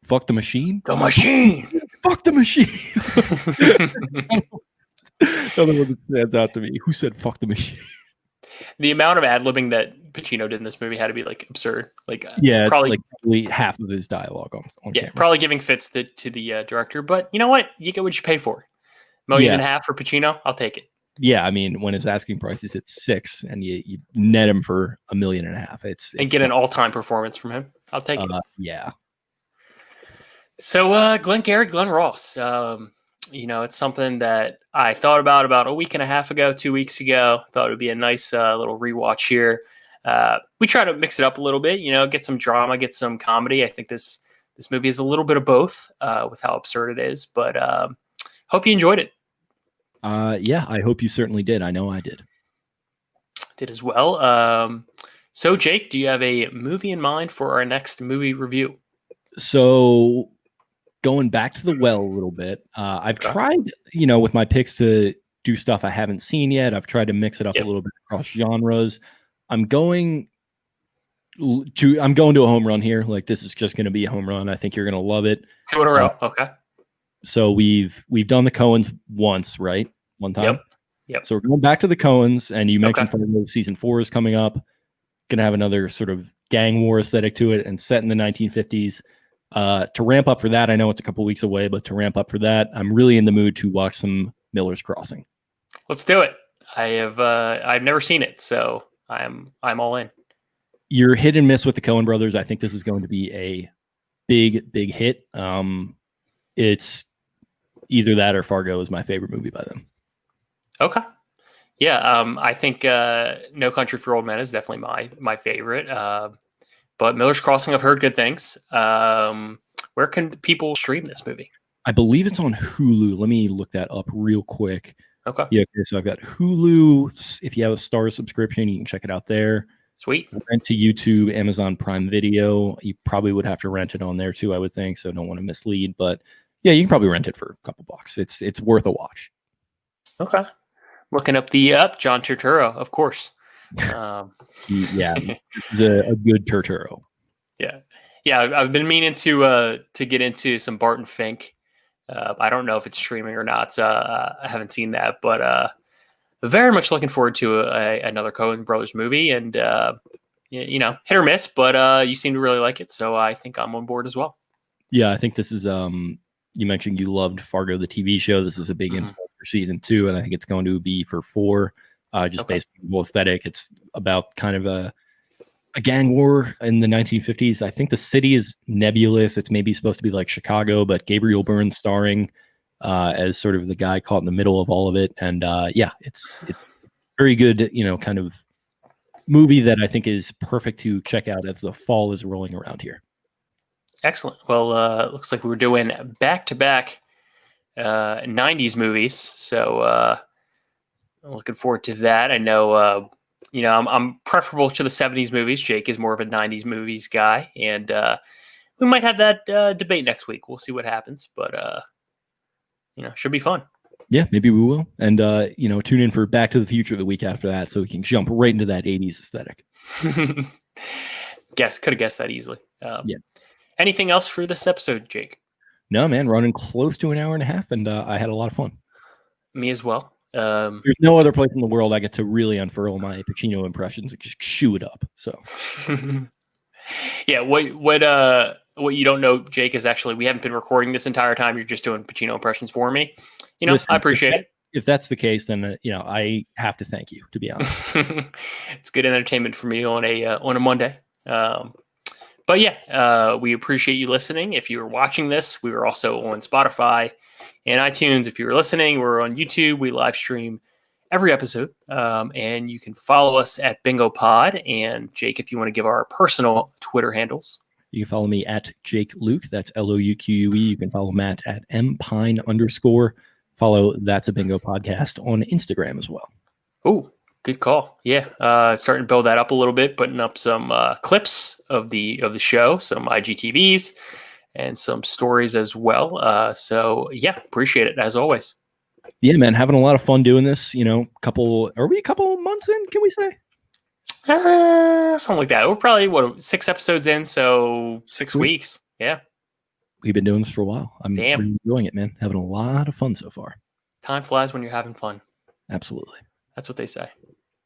Fuck the machine? The machine! Fuck the machine! Another one that stands out to me. Who said fuck the machine? The amount of ad-libbing that Pacino did in this movie had to be like absurd. Like probably half of his dialogue on camera. Probably giving fits to the director. But you know what? You get what you pay for. $1.5 million for Pacino, I'll take it. Yeah, I mean, when his asking price is at $6 million and you net him for $1.5 million, it's and get an all-time performance from him, I'll take it. Yeah. So Glengarry Glen Ross, it's something that I thought about a week and a half ago, 2 weeks ago. Thought it would be a nice little rewatch here. We try to mix it up a little bit, get some drama, get some comedy. I think this movie is a little bit of both with how absurd it is, but hope you enjoyed it. Yeah, I hope you certainly did. I know I did. Did as well. So Jake, do you have a movie in mind for our next movie review? So going back to the well a little bit, I've tried, with my picks to do stuff I haven't seen yet. I've tried to mix it up a little bit across genres. I'm going to a home run here. Like, this is just going to be a home run. I think you're going to love it. 2 in a row. Okay. So we've done the Coens once, right? One time. Yep. So we're going back to the Coens, and you mentioned Fargo season 4 is coming up. Going to have another sort of gang war aesthetic to it, and set in the 1950s. To ramp up for that, I know it's a couple weeks away, but to ramp up for that, I'm really in the mood to watch some Miller's Crossing. Let's do it. I've never seen it, so I'm all in. You're hit and miss with the Coen Brothers. I think this is going to be a big hit. It's either that or Fargo is my favorite movie by them. Okay. Yeah, I think No Country for Old Men is definitely my favorite. But Miller's Crossing, I've heard good things. Where can people stream this movie? I believe it's on Hulu. Let me look that up real quick. Okay. Yeah, okay, so I've got Hulu. If you have a Star subscription, you can check it out there. Sweet. Rent to YouTube, Amazon Prime Video. You probably would have to rent it on there too, I would think, so don't want to mislead. But yeah, you can probably rent it for a couple bucks. It's worth a watch. Okay. Looking up John Turturro, of course. Yeah, it's a good Turturro. Yeah. I've been meaning to get into some Barton Fink. I don't know if it's streaming or not, so I haven't seen that, but very much looking forward to another Coen Brothers movie, and hit or miss, but you seem to really like it, so I think I'm on board as well. Yeah, I think this is. You mentioned you loved Fargo, the TV show. This is a big influence for season 2, and I think it's going to be for 4. Based on the whole aesthetic. It's about kind of a gang war in the 1950s. I think the city is nebulous. It's maybe supposed to be like Chicago, but Gabriel Byrne starring as sort of the guy caught in the middle of all of it. And it's very good, kind of movie that I think is perfect to check out as the fall is rolling around here. Excellent. Well, it looks like we were doing back-to-back 90s movies. So I'm looking forward to that. I know, I'm preferable to the 70s movies. Jake is more of a 90s movies guy. And we might have that debate next week. We'll see what happens. But, should be fun. Yeah, maybe we will. And, tune in for Back to the Future the week after that so we can jump right into that 80s aesthetic. could have guessed that easily. Yeah. Anything else for this episode, Jake? No, man, running close to an hour and a half, and I had a lot of fun. Me as well. There's no other place in the world I get to really unfurl my Pacino impressions and just chew it up. So, yeah. What you don't know, Jake, is actually we haven't been recording this entire time. You're just doing Pacino impressions for me. Listen, I appreciate it. If that's the case, then I have to thank you. To be honest, it's good entertainment for me on a Monday. But yeah, we appreciate you listening. If you were watching this, we were also on Spotify and iTunes. If you were listening, we're on YouTube. We live stream every episode. And you can follow us at Bingo Pod. And Jake, if you want to give our personal Twitter handles. You can follow me at Jake Luke. That's LOUQUE. You can follow Matt at mpine_. Follow That's a Bingo Podcast on Instagram as well. Oh, good call. Yeah. Starting to build that up a little bit, putting up some clips of the show, some IGTVs and some stories as well. So yeah, appreciate it as always. Yeah, man. Having a lot of fun doing this, are we a couple months in? Can we say? Something like that. We're probably 6 episodes in. So 6 weeks. Yeah. We've been doing this for a while. I'm really enjoying it, man. Having a lot of fun so far. Time flies when you're having fun. Absolutely. That's what they say.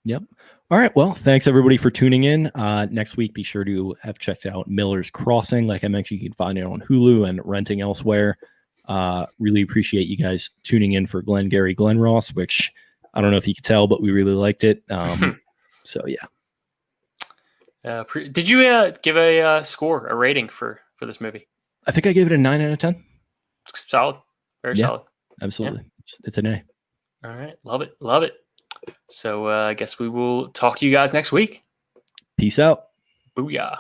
Yep. All right. Well, thanks everybody for tuning in. Next week, be sure to have checked out Miller's Crossing. Like I mentioned, you can find it on Hulu and renting elsewhere. Really appreciate you guys tuning in for Glengarry Glen Ross, which I don't know if you could tell, but we really liked it. So yeah. Did you give a rating for this movie? I think I gave it a 9 out of 10. Solid. Very solid. Absolutely. Yeah. It's an A. All right. Love it. Love it. So I guess we will talk to you guys next week. Peace out. Booyah.